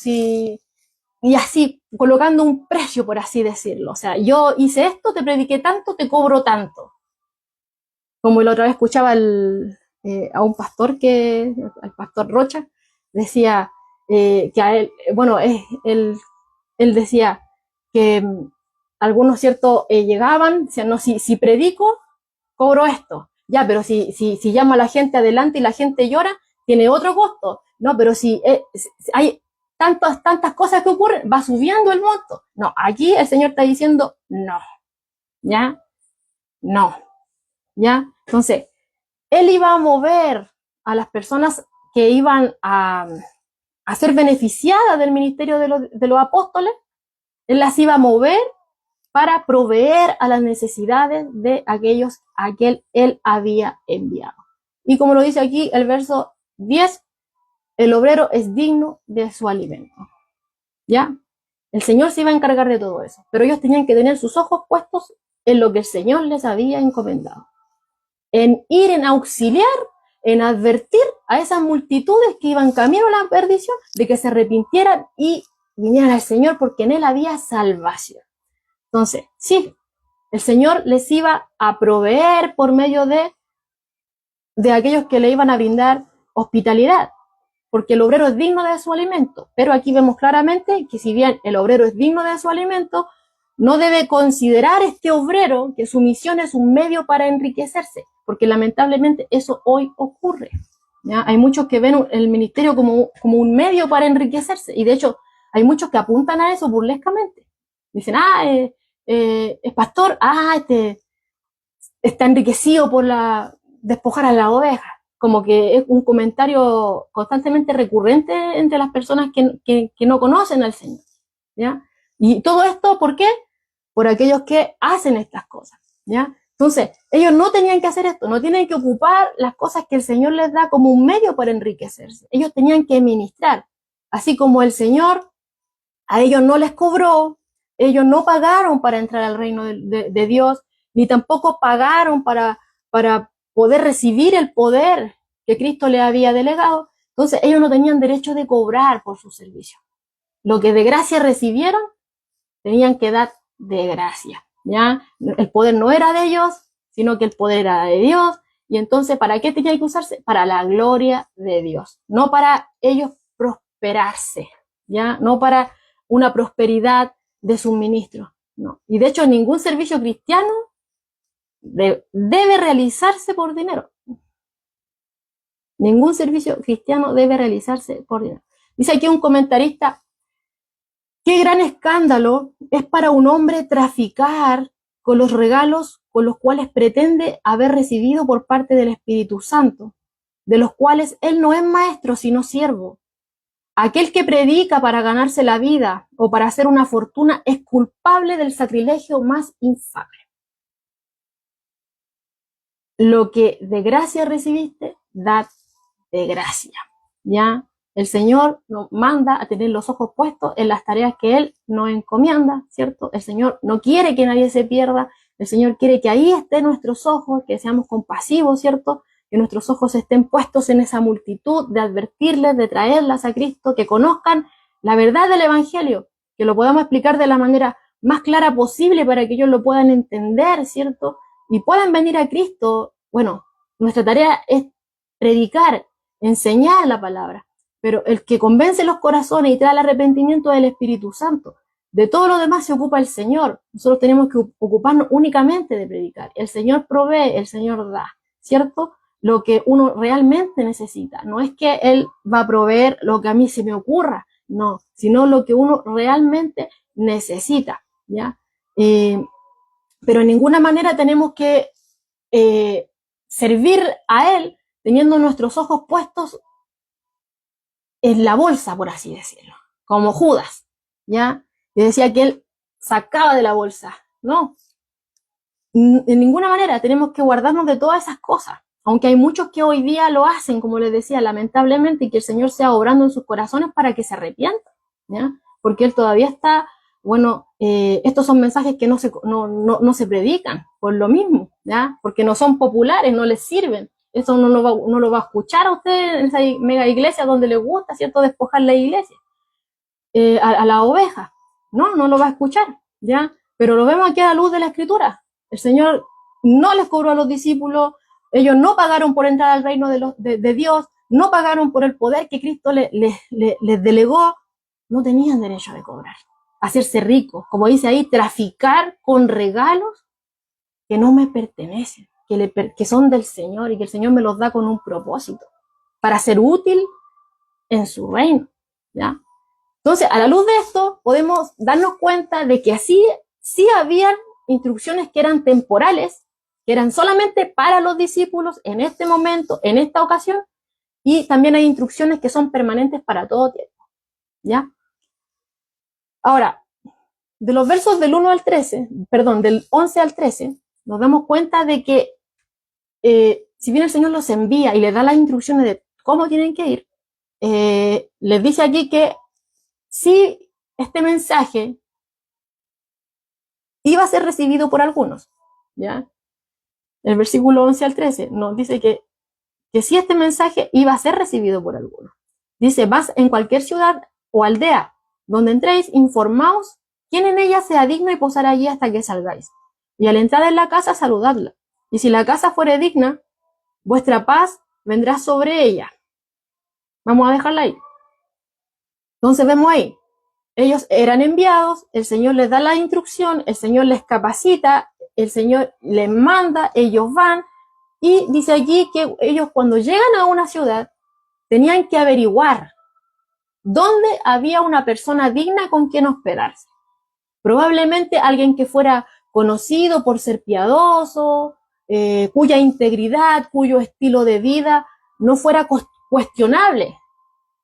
Y así, colocando un precio, por así decirlo. O sea, yo hice esto, te prediqué tanto, te cobro tanto. Como la otra vez escuchaba a un pastor al pastor Rocha, decía que a él, bueno, él decía que algunos, ¿cierto?, llegaban, decían, no, si predico, cobro esto. Ya, pero si llamo a la gente adelante y la gente llora, tiene otro costo. No, pero si hay tantas cosas que ocurren, va subiendo el monto. No, aquí el Señor está diciendo no. ¿Ya? No. ¿Ya? Entonces, Él iba a mover a las personas que iban a ser beneficiadas del ministerio de los apóstoles. Él las iba a mover para proveer a las necesidades de aquellos a quien Él había enviado. Y como lo dice aquí el verso 10, el obrero es digno de su alimento. ¿Ya? El Señor se iba a encargar de todo eso, pero ellos tenían que tener sus ojos puestos en lo que el Señor les había encomendado, en ir en auxiliar, en advertir a esas multitudes que iban camino a la perdición, de que se arrepintieran y vinieran al Señor, porque en Él había salvación. Entonces, sí, el Señor les iba a proveer por medio de aquellos que le iban a brindar hospitalidad, porque el obrero es digno de su alimento. Pero aquí vemos claramente que si bien el obrero es digno de su alimento, no debe considerar este obrero que su misión es un medio para enriquecerse, porque lamentablemente eso hoy ocurre. ¿Ya? Hay muchos que ven el ministerio como un medio para enriquecerse, y de hecho hay muchos que apuntan a eso burlescamente. Dicen, es pastor, está enriquecido por despojar a la oveja. Como que es un comentario constantemente recurrente entre las personas que no conocen al Señor. ¿Ya? Y todo esto, ¿por qué? Por aquellos que hacen estas cosas. ¿Ya? Entonces, ellos no tenían que hacer esto, no tienen que ocupar las cosas que el Señor les da como un medio para enriquecerse. Ellos tenían que ministrar. Así como el Señor a ellos no les cobró, ellos no pagaron para entrar al reino de Dios, ni tampoco pagaron para poder recibir el poder que Cristo les había delegado. Entonces ellos no tenían derecho de cobrar por su servicio. Lo que de gracia recibieron, tenían que dar de gracia. ¿Ya? El poder no era de ellos, sino que el poder era de Dios. Y entonces, ¿para qué tenía que usarse? Para la gloria de Dios, no para ellos prosperarse, ¿ya? No para una prosperidad de suministro. No. Y de hecho, ningún servicio cristiano debe realizarse por dinero. Ningún servicio cristiano debe realizarse por dinero. Dice aquí un comentarista: qué gran escándalo es para un hombre traficar con los regalos con los cuales pretende haber recibido por parte del Espíritu Santo, de los cuales él no es maestro sino siervo. Aquel que predica para ganarse la vida o para hacer una fortuna es culpable del sacrilegio más infame. Lo que de gracia recibiste, dad de gracia. ¿Ya? El Señor nos manda a tener los ojos puestos en las tareas que Él nos encomienda, ¿cierto? El Señor no quiere que nadie se pierda, el Señor quiere que ahí estén nuestros ojos, que seamos compasivos, ¿cierto? Que nuestros ojos estén puestos en esa multitud, de advertirles, de traerlas a Cristo, que conozcan la verdad del Evangelio, que lo podamos explicar de la manera más clara posible para que ellos lo puedan entender, ¿cierto? Y puedan venir a Cristo. Bueno, nuestra tarea es predicar, enseñar la palabra, pero el que convence los corazones y trae el arrepentimiento es el Espíritu Santo. De todo lo demás se ocupa el Señor. Nosotros tenemos que ocuparnos únicamente de predicar. El Señor provee, el Señor da, ¿cierto? Lo que uno realmente necesita. No es que Él va a proveer lo que a mí se me ocurra, no, sino lo que uno realmente necesita, ¿ya? Pero en ninguna manera tenemos que servir a Él teniendo nuestros ojos puestos en la bolsa, por así decirlo, como Judas, ¿ya? Y decía que él sacaba de la bolsa, ¿no? En ninguna manera tenemos que guardarnos de todas esas cosas, aunque hay muchos que hoy día lo hacen, como les decía, lamentablemente, y que el Señor sea obrando en sus corazones para que se arrepientan, ¿ya? Porque Él todavía está, bueno, estos son mensajes que no se predican por lo mismo, ¿ya? Porque no son populares, no les sirven. Eso no lo va a escuchar a usted en esa mega iglesia donde le gusta, ¿cierto?, despojar la iglesia, a la oveja. No lo va a escuchar, ¿ya? Pero lo vemos aquí a la luz de la Escritura. El Señor no les cobró a los discípulos, ellos no pagaron por entrar al reino de Dios, no pagaron por el poder que Cristo les delegó, no tenían derecho de cobrar, hacerse ricos, como dice ahí, traficar con regalos que no me pertenecen. que son del Señor y que el Señor me los da con un propósito, para ser útil en su reino, ¿ya? Entonces, a la luz de esto, podemos darnos cuenta de que así sí habían instrucciones que eran temporales, que eran solamente para los discípulos en este momento, en esta ocasión, y también hay instrucciones que son permanentes para todo tiempo, ¿ya? Ahora, de los versos del 1 al 13, perdón, del 11 al 13, nos damos cuenta de que si bien el Señor los envía y les da las instrucciones de cómo tienen que ir, les dice aquí que si este mensaje iba a ser recibido por algunos, ¿ya? El versículo 11 al 13 nos dice que si este mensaje iba a ser recibido por algunos. Dice, vas en cualquier ciudad o aldea donde entréis, informaos quién en ella sea digno y posar allí hasta que salgáis. Y al entrar en la casa, saludadla. Y si la casa fuere digna, vuestra paz vendrá sobre ella. Vamos a dejarla ahí. Entonces vemos ahí, ellos eran enviados, el Señor les da la instrucción, el Señor les capacita, el Señor les manda, ellos van, y dice aquí que ellos cuando llegan a una ciudad tenían que averiguar dónde había una persona digna con quien hospedarse. Probablemente alguien que fuera conocido por ser piadoso, cuya integridad, cuyo estilo de vida no fuera cuestionable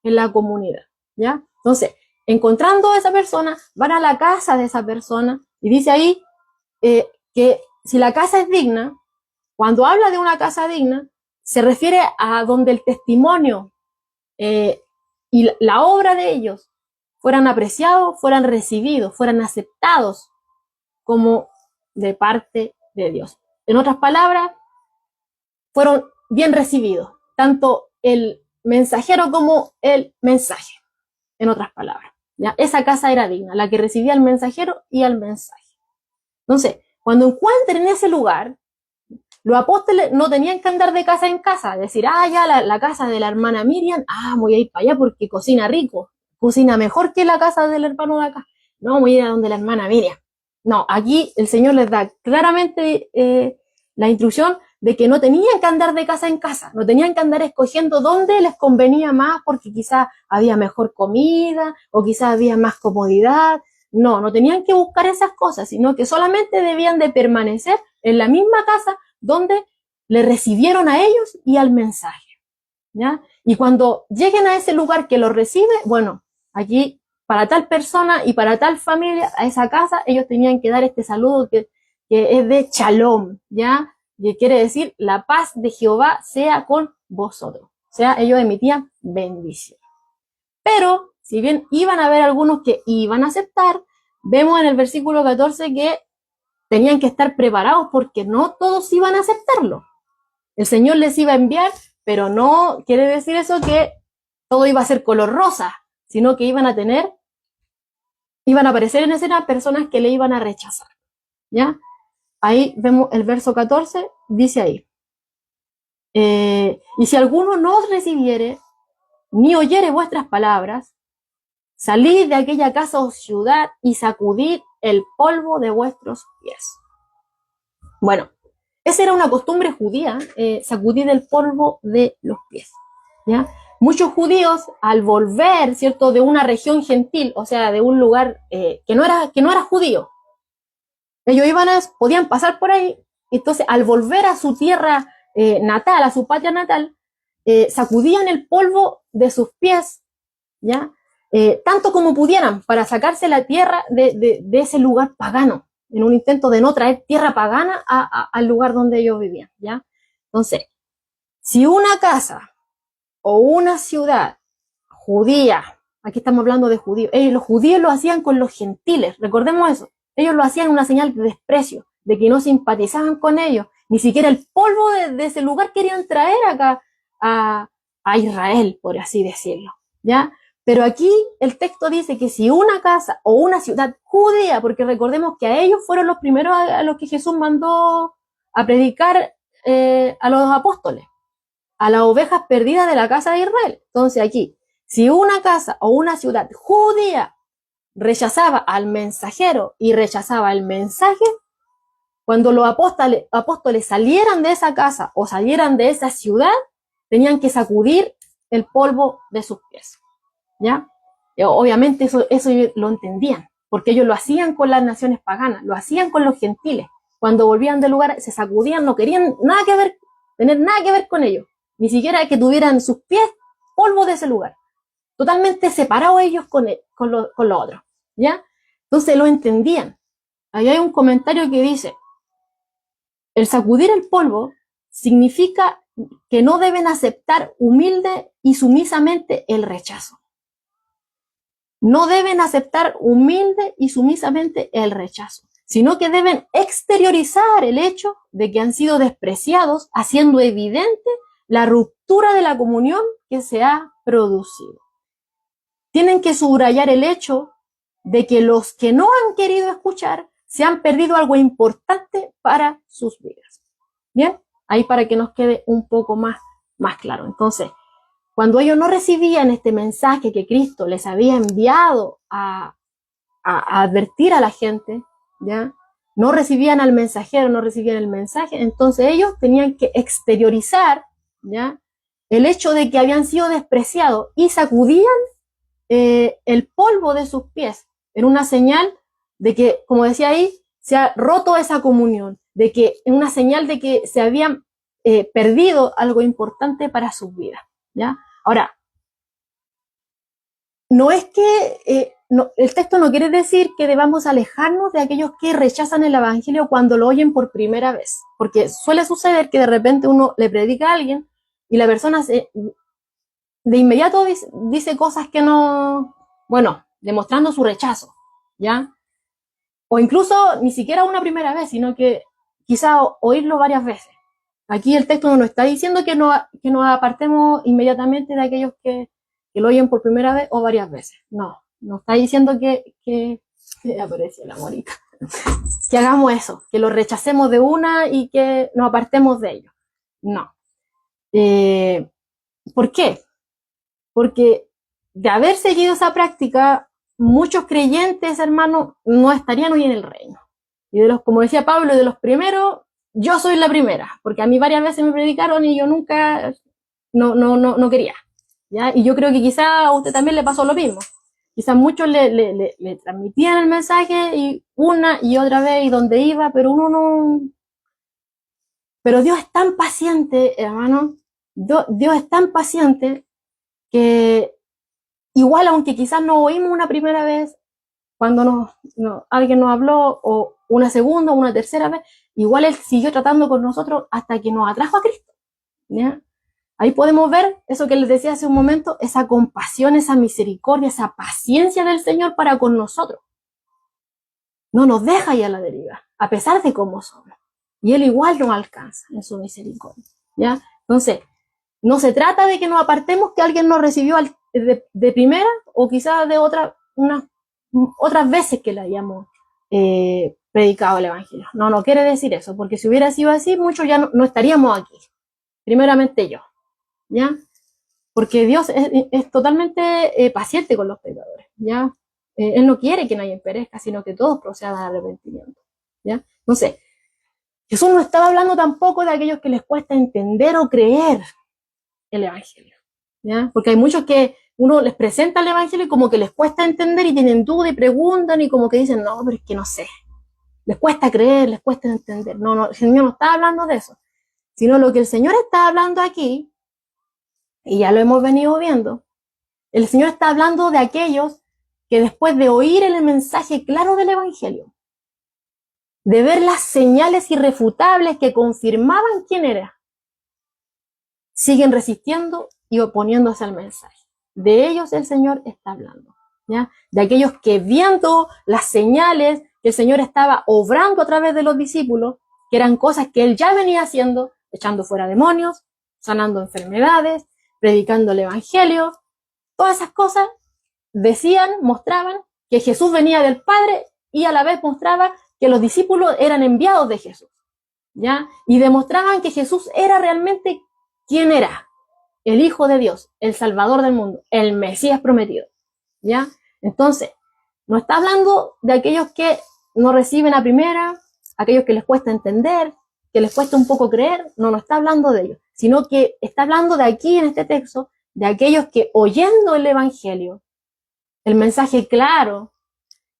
en la comunidad, ¿ya? Entonces, encontrando a esa persona, van a la casa de esa persona y dice ahí que si la casa es digna, cuando habla de una casa digna, se refiere a donde el testimonio y la obra de ellos fueran apreciados, fueran recibidos, fueran aceptados como de parte de Dios. En otras palabras, fueron bien recibidos, tanto el mensajero como el mensaje, en otras palabras, ¿ya? Esa casa era digna, la que recibía al mensajero y al mensaje. Entonces, cuando encuentren ese lugar, los apóstoles no tenían que andar de casa en casa, decir, ya la casa de la hermana Miriam, voy a ir para allá porque cocina rico, cocina mejor que la casa del hermano de acá. No, voy a ir a donde la hermana Miriam. No, aquí el Señor les da claramente la instrucción de que no tenían que andar de casa en casa, no tenían que andar escogiendo dónde les convenía más porque quizás había mejor comida o quizás había más comodidad. No tenían que buscar esas cosas, sino que solamente debían de permanecer en la misma casa donde le recibieron a ellos y al mensaje, ¿ya? Y cuando lleguen a ese lugar que los recibe, bueno, aquí para tal persona y para tal familia, a esa casa, ellos tenían que dar este saludo que es de Shalom, ¿ya? Que quiere decir, la paz de Jehová sea con vosotros. O sea, ellos emitían bendición. Pero, si bien iban a haber algunos que iban a aceptar, vemos en el versículo 14 que tenían que estar preparados porque no todos iban a aceptarlo. El Señor les iba a enviar, pero no quiere decir eso que todo iba a ser color rosa, sino que iban a aparecer en escena personas que le iban a rechazar, ¿ya? Ahí vemos el verso 14, dice ahí, y si alguno no os recibiere, ni oyere vuestras palabras, salid de aquella casa o ciudad y sacudid el polvo de vuestros pies. Bueno, esa era una costumbre judía, sacudir el polvo de los pies, ¿ya? Muchos judíos, al volver, ¿cierto?, de una región gentil, o sea, de un lugar que no era judío, ellos podían pasar por ahí, entonces al volver a su tierra natal, a su patria natal, sacudían el polvo de sus pies, ¿ya? Tanto como pudieran, para sacarse la tierra de ese lugar pagano, en un intento de no traer tierra pagana al lugar donde ellos vivían, ¿ya? Entonces, si una casa o una ciudad judía, aquí estamos hablando de judíos, los judíos lo hacían con los gentiles, recordemos eso, ellos lo hacían una señal de desprecio, de que no simpatizaban con ellos, ni siquiera el polvo de ese lugar querían traer acá a Israel, por así decirlo, ¿ya? Pero aquí el texto dice que si una casa o una ciudad judía, porque recordemos que a ellos fueron los primeros a los que Jesús mandó a predicar a los apóstoles, a las ovejas perdidas de la casa de Israel. Entonces aquí, si una casa o una ciudad judía rechazaba al mensajero y rechazaba el mensaje, cuando los apóstoles salieran de esa casa o salieran de esa ciudad, tenían que sacudir el polvo de sus pies, ¿ya? Obviamente eso lo entendían, porque ellos lo hacían con las naciones paganas, lo hacían con los gentiles. Cuando volvían del lugar, se sacudían, no querían nada que ver, tener nada que ver con ellos, ni siquiera que tuvieran sus pies polvo de ese lugar. Totalmente separados ellos con los otros, ¿ya? Entonces lo entendían. Ahí hay un comentario que dice, el sacudir el polvo significa que no deben aceptar humilde y sumisamente el rechazo. No deben aceptar humilde y sumisamente el rechazo, sino que deben exteriorizar el hecho de que han sido despreciados, haciendo evidente la ruptura de la comunión que se ha producido. Tienen que subrayar el hecho de que los que no han querido escuchar se han perdido algo importante para sus vidas. Bien, ahí para que nos quede un poco más claro. Entonces, cuando ellos no recibían este mensaje que Cristo les había enviado a advertir a la gente, ¿ya? No recibían al mensajero, no recibían el mensaje, entonces ellos tenían que exteriorizar, ¿ya? El hecho de que habían sido despreciados y sacudían el polvo de sus pies en una señal de que, como decía ahí, se ha roto esa comunión, de que en una señal de que se habían perdido algo importante para sus vidas, ¿ya? Ahora, no es que el texto no quiere decir que debamos alejarnos de aquellos que rechazan el evangelio cuando lo oyen por primera vez, porque suele suceder que de repente uno le predica a alguien y la persona de inmediato dice cosas que no, bueno, demostrando su rechazo, ¿ya? O incluso ni siquiera una primera vez, sino que quizá oírlo varias veces. Aquí el texto no nos está diciendo que nos apartemos inmediatamente de aquellos que lo oyen por primera vez o varias veces. No, nos está diciendo que aparece la morita, que hagamos eso, que lo rechacemos de una y que nos apartemos de ellos. No. ¿Por qué? Porque de haber seguido esa práctica, muchos creyentes, hermanos, no estarían hoy en el reino. Y de los, como decía Pablo, de los primeros, yo soy la primera, porque a mí varias veces me predicaron y yo nunca, no quería, ¿ya? Y yo creo que quizá a usted también le pasó lo mismo. Quizás muchos le transmitían el mensaje y una y otra vez y donde iba, pero uno no... Pero Dios es tan paciente, hermano, Dios es tan paciente que igual, aunque quizás no oímos una primera vez, cuando alguien nos habló, o una segunda o una tercera vez, igual Él siguió tratando con nosotros hasta que nos atrajo a Cristo, ¿ya? Ahí podemos ver eso que les decía hace un momento, esa compasión, esa misericordia, esa paciencia del Señor para con nosotros. No nos deja ahí a la deriva, a pesar de cómo somos. Y Él igual nos alcanza en su misericordia, ¿ya? Entonces, no se trata de que nos apartemos, que alguien nos recibió de primera o quizás de otras veces que le hayamos predicado el evangelio. No quiere decir eso, porque si hubiera sido así, muchos ya no estaríamos aquí. Primeramente yo, ¿ya? Porque Dios es totalmente paciente con los pecadores, ¿ya? Él no quiere que nadie perezca, sino que todos procedan al arrepentimiento, ¿ya? Entonces, Jesús no estaba hablando tampoco de aquellos que les cuesta entender o creer el evangelio, ¿ya? Porque hay muchos que uno les presenta el evangelio y como que les cuesta entender y tienen duda y preguntan y como que dicen, no, pero es que no sé. Les cuesta creer, les cuesta entender. No, el Señor no está hablando de eso. Sino lo que el Señor está hablando aquí, y ya lo hemos venido viendo, el Señor está hablando de aquellos que después de oír el mensaje claro del evangelio, de ver las señales irrefutables que confirmaban quién era, siguen resistiendo y oponiéndose al mensaje. De ellos el Señor está hablando, ¿ya? De aquellos que viendo las señales que el Señor estaba obrando a través de los discípulos, que eran cosas que Él ya venía haciendo, echando fuera demonios, sanando enfermedades, predicando el evangelio, todas esas cosas decían, mostraban que Jesús venía del Padre y a la vez mostraba que los discípulos eran enviados de Jesús, ¿ya? Y demostraban que Jesús era realmente quien era, el Hijo de Dios, el Salvador del mundo, el Mesías prometido, ¿ya? Entonces, no está hablando de aquellos que no reciben a primera aquellos que les cuesta entender, que les cuesta un poco creer, no está hablando de ellos, sino que está hablando de aquí en este texto, de aquellos que oyendo el Evangelio, el mensaje claro,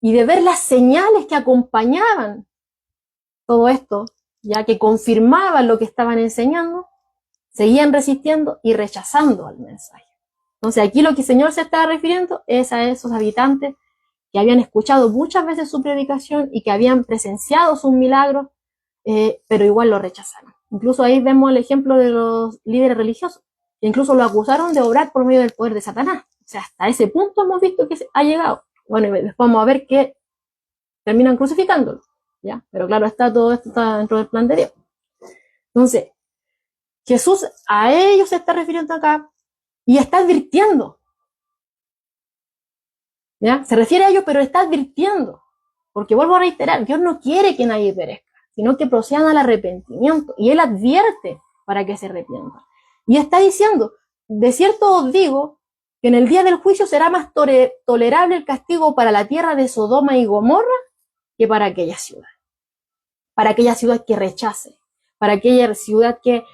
y de ver las señales que acompañaban todo esto, ya que confirmaban lo que estaban enseñando, seguían resistiendo y rechazando al mensaje. Entonces aquí lo que el Señor se está refiriendo es a esos habitantes que habían escuchado muchas veces su predicación y que habían presenciado sus milagros, pero igual lo rechazaron. Incluso ahí vemos el ejemplo de los líderes religiosos, que incluso lo acusaron de obrar por medio del poder de Satanás. O sea, hasta ese punto hemos visto que ha llegado. Bueno, y después vamos a ver que terminan crucificándolo, ¿ya? Pero claro, todo esto está dentro del plan de Dios. Entonces, Jesús a ellos se está refiriendo acá y está advirtiendo, ¿ya? Se refiere a ellos, pero está advirtiendo. Porque vuelvo a reiterar, Dios no quiere que nadie perezca, sino que procedan al arrepentimiento. Y Él advierte para que se arrepientan. Y está diciendo, de cierto os digo, que en el día del juicio será más tolerable el castigo para la tierra de Sodoma y Gomorra que para aquella ciudad. Para aquella ciudad que rechace. Para aquella ciudad que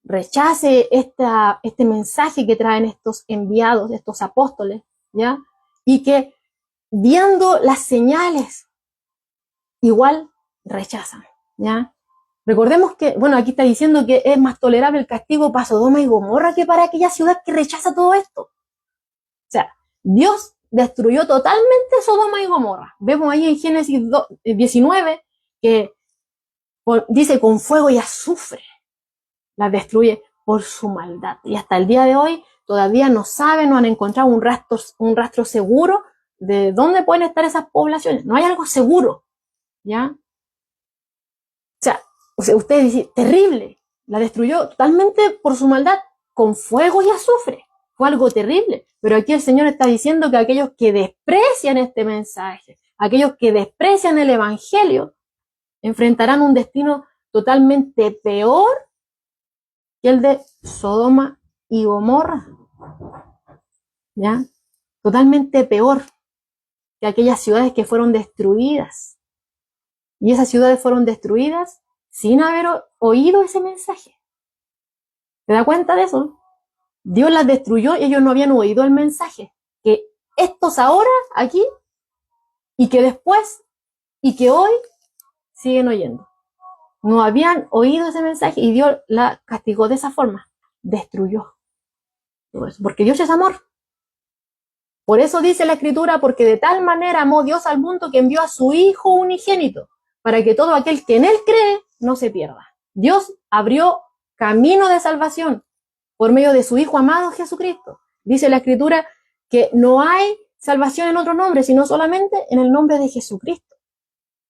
rechace este mensaje que traen estos enviados, estos apóstoles, ¿ya? Y que viendo las señales, igual rechazan, ¿ya? Recordemos que, bueno, aquí está diciendo que es más tolerable el castigo para Sodoma y Gomorra que para aquella ciudad que rechaza todo esto. O sea, Dios destruyó totalmente Sodoma y Gomorra. Vemos ahí en Génesis 19 que dice con fuego y azufre las destruye por su maldad. Y hasta el día de hoy todavía no saben, no han encontrado un rastro seguro de dónde pueden estar esas poblaciones. No hay algo seguro, ¿ya? O sea, usted dice, terrible, la destruyó totalmente por su maldad, con fuego y azufre. Fue algo terrible. Pero aquí el Señor está diciendo que aquellos que desprecian este mensaje, aquellos que desprecian el Evangelio, enfrentarán un destino totalmente peor que el de Sodoma y Gomorra, ¿ya? Totalmente peor que aquellas ciudades que fueron destruidas. Y esas ciudades fueron destruidas sin haber oído ese mensaje. ¿Te das cuenta de eso? Dios las destruyó y ellos no habían oído el mensaje. Que estos ahora, aquí, y que después, y que hoy, siguen oyendo. No habían oído ese mensaje y Dios la castigó de esa forma. Destruyó todo eso. Porque Dios es amor. Por eso dice la Escritura, porque de tal manera amó Dios al mundo que envió a su Hijo unigénito, para que todo aquel que en Él cree no se pierda. Dios abrió camino de salvación por medio de su Hijo amado Jesucristo. Dice la Escritura que no hay salvación en otro nombre, sino solamente en el nombre de Jesucristo.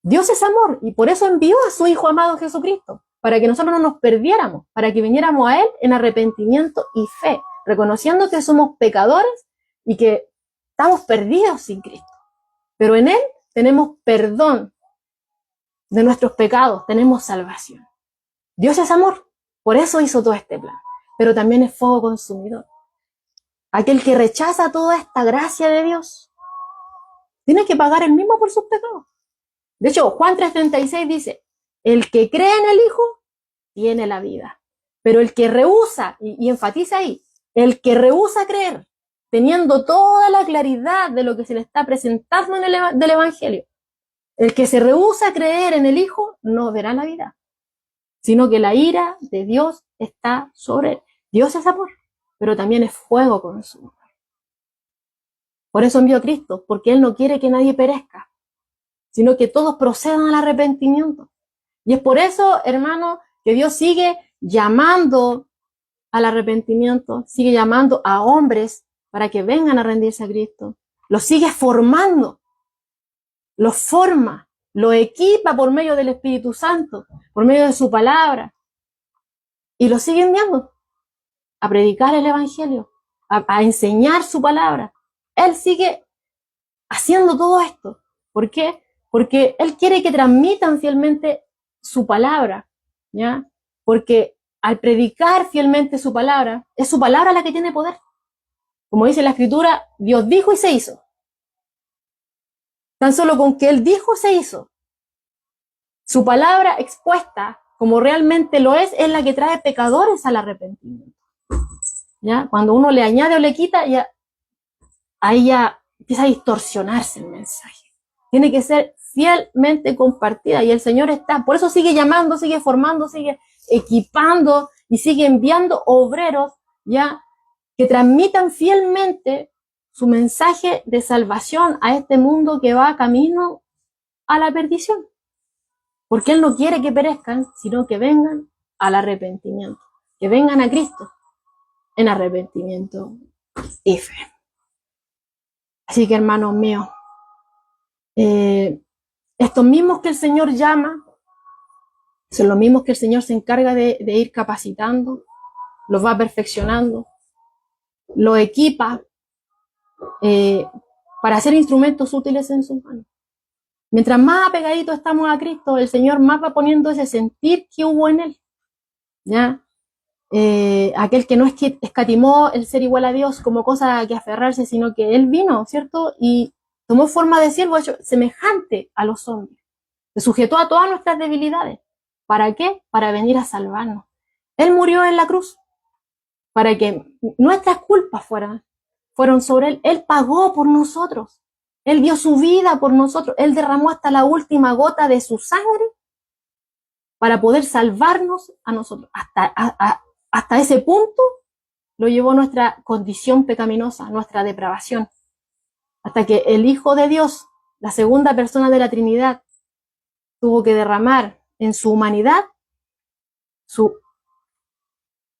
Dios es amor y por eso envió a su Hijo amado Jesucristo, para que nosotros no nos perdiéramos, para que viniéramos a Él en arrepentimiento y fe, reconociendo que somos pecadores y que estamos perdidos sin Cristo. Pero en Él tenemos perdón de nuestros pecados, tenemos salvación. Dios es amor, por eso hizo todo este plan, pero también es fuego consumidor. Aquel que rechaza toda esta gracia de Dios tiene que pagar el mismo por sus pecados. De hecho, Juan 3:36 dice, el que cree en el Hijo tiene la vida, pero el que rehúsa, y enfatiza ahí, el que rehúsa creer, teniendo toda la claridad de lo que se le está presentando del Evangelio, el que se rehúsa a creer en el Hijo no verá la vida, sino que la ira de Dios está sobre él. Dios es amor, pero también es fuego consumidor. Por eso envió a Cristo, porque Él no quiere que nadie perezca, sino que todos procedan al arrepentimiento. Y es por eso, hermano, que Dios sigue llamando al arrepentimiento, sigue llamando a hombres para que vengan a rendirse a Cristo. Los sigue formando, los forma, los equipa por medio del Espíritu Santo, por medio de su palabra. Y los sigue enviando a predicar el Evangelio, a enseñar su palabra. Él sigue haciendo todo esto. ¿Por qué? Porque Él quiere que transmitan fielmente su palabra, ¿ya? Porque al predicar fielmente su palabra, es su palabra la que tiene poder. Como dice la Escritura, Dios dijo y se hizo. Tan solo con que Él dijo, se hizo. Su palabra expuesta, como realmente lo es la que trae pecadores al arrepentimiento. ¿Ya? Cuando uno le añade o le quita, ya, ahí ya empieza a distorsionarse el mensaje. Tiene que ser fielmente compartida y el Señor está, por eso sigue llamando, sigue formando, sigue equipando y sigue enviando obreros, ya, que transmitan fielmente su mensaje de salvación a este mundo que va camino a la perdición. Porque Él no quiere que perezcan, sino que vengan al arrepentimiento, que vengan a Cristo en arrepentimiento y fe. Así que, hermanos míos, estos mismos que el Señor llama, son los mismos que el Señor se encarga de ir capacitando, los va perfeccionando, los equipa para ser instrumentos útiles en sus manos. Mientras más apegaditos estamos a Cristo, el Señor más va poniendo ese sentir que hubo en Él. ¿Ya? Aquel que no es que escatimó el ser igual a Dios como cosa que aferrarse, sino que Él vino, ¿cierto? Y tomó forma de siervo, hecho semejante a los hombres. Se sujetó a todas nuestras debilidades. ¿Para qué? Para venir a salvarnos. Él murió en la cruz para que nuestras culpas fueron sobre Él. Él pagó por nosotros. Él dio su vida por nosotros. Él derramó hasta la última gota de su sangre para poder salvarnos a nosotros. Hasta ese punto lo llevó nuestra condición pecaminosa, nuestra depravación. Hasta que el Hijo de Dios, la segunda persona de la Trinidad, tuvo que derramar en su humanidad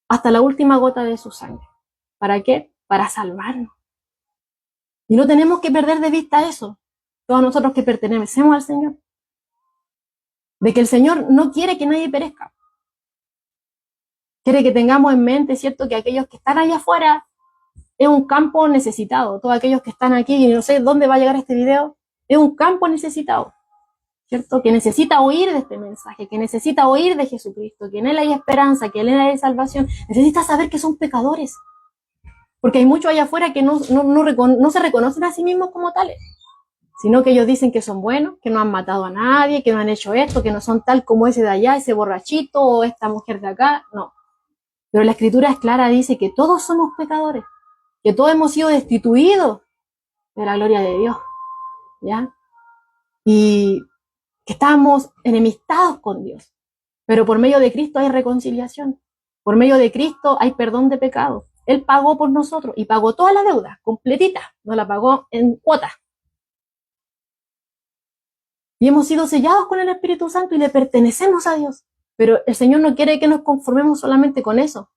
hasta la última gota de su sangre. ¿Para qué? Para salvarnos. Y no tenemos que perder de vista eso, todos nosotros que pertenecemos al Señor. De que el Señor no quiere que nadie perezca. Quiere que tengamos en mente, ¿cierto?, que aquellos que están allá afuera es un campo necesitado. Todos aquellos que están aquí, y no sé dónde va a llegar este video, es un campo necesitado, ¿cierto? Que necesita oír de este mensaje, que necesita oír de Jesucristo, que en Él hay esperanza, que en Él hay salvación. Necesita saber que son pecadores. Porque hay muchos allá afuera que no se reconocen a sí mismos como tales, sino que ellos dicen que son buenos, que no han matado a nadie, que no han hecho esto, que no son tal como ese de allá, ese borrachito o esta mujer de acá. No. Pero la Escritura es clara, dice que todos somos pecadores, que todos hemos sido destituidos de la gloria de Dios, ¿ya? Y que estamos enemistados con Dios. Pero por medio de Cristo hay reconciliación. Por medio de Cristo hay perdón de pecados. Él pagó por nosotros y pagó toda la deuda, completita. No la pagó en cuotas. Y hemos sido sellados con el Espíritu Santo y le pertenecemos a Dios. Pero el Señor no quiere que nos conformemos solamente con eso.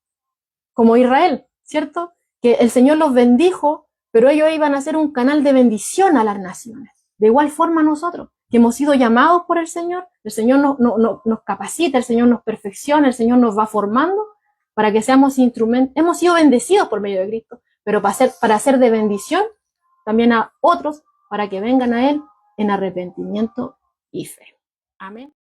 Como Israel, ¿cierto? Que el Señor los bendijo, pero ellos iban a ser un canal de bendición a las naciones. De igual forma nosotros, que hemos sido llamados por el Señor nos capacita, el Señor nos perfecciona, el Señor nos va formando para que seamos instrumentos. Hemos sido bendecidos por medio de Cristo, pero para ser de bendición también a otros, para que vengan a Él en arrepentimiento y fe. Amén.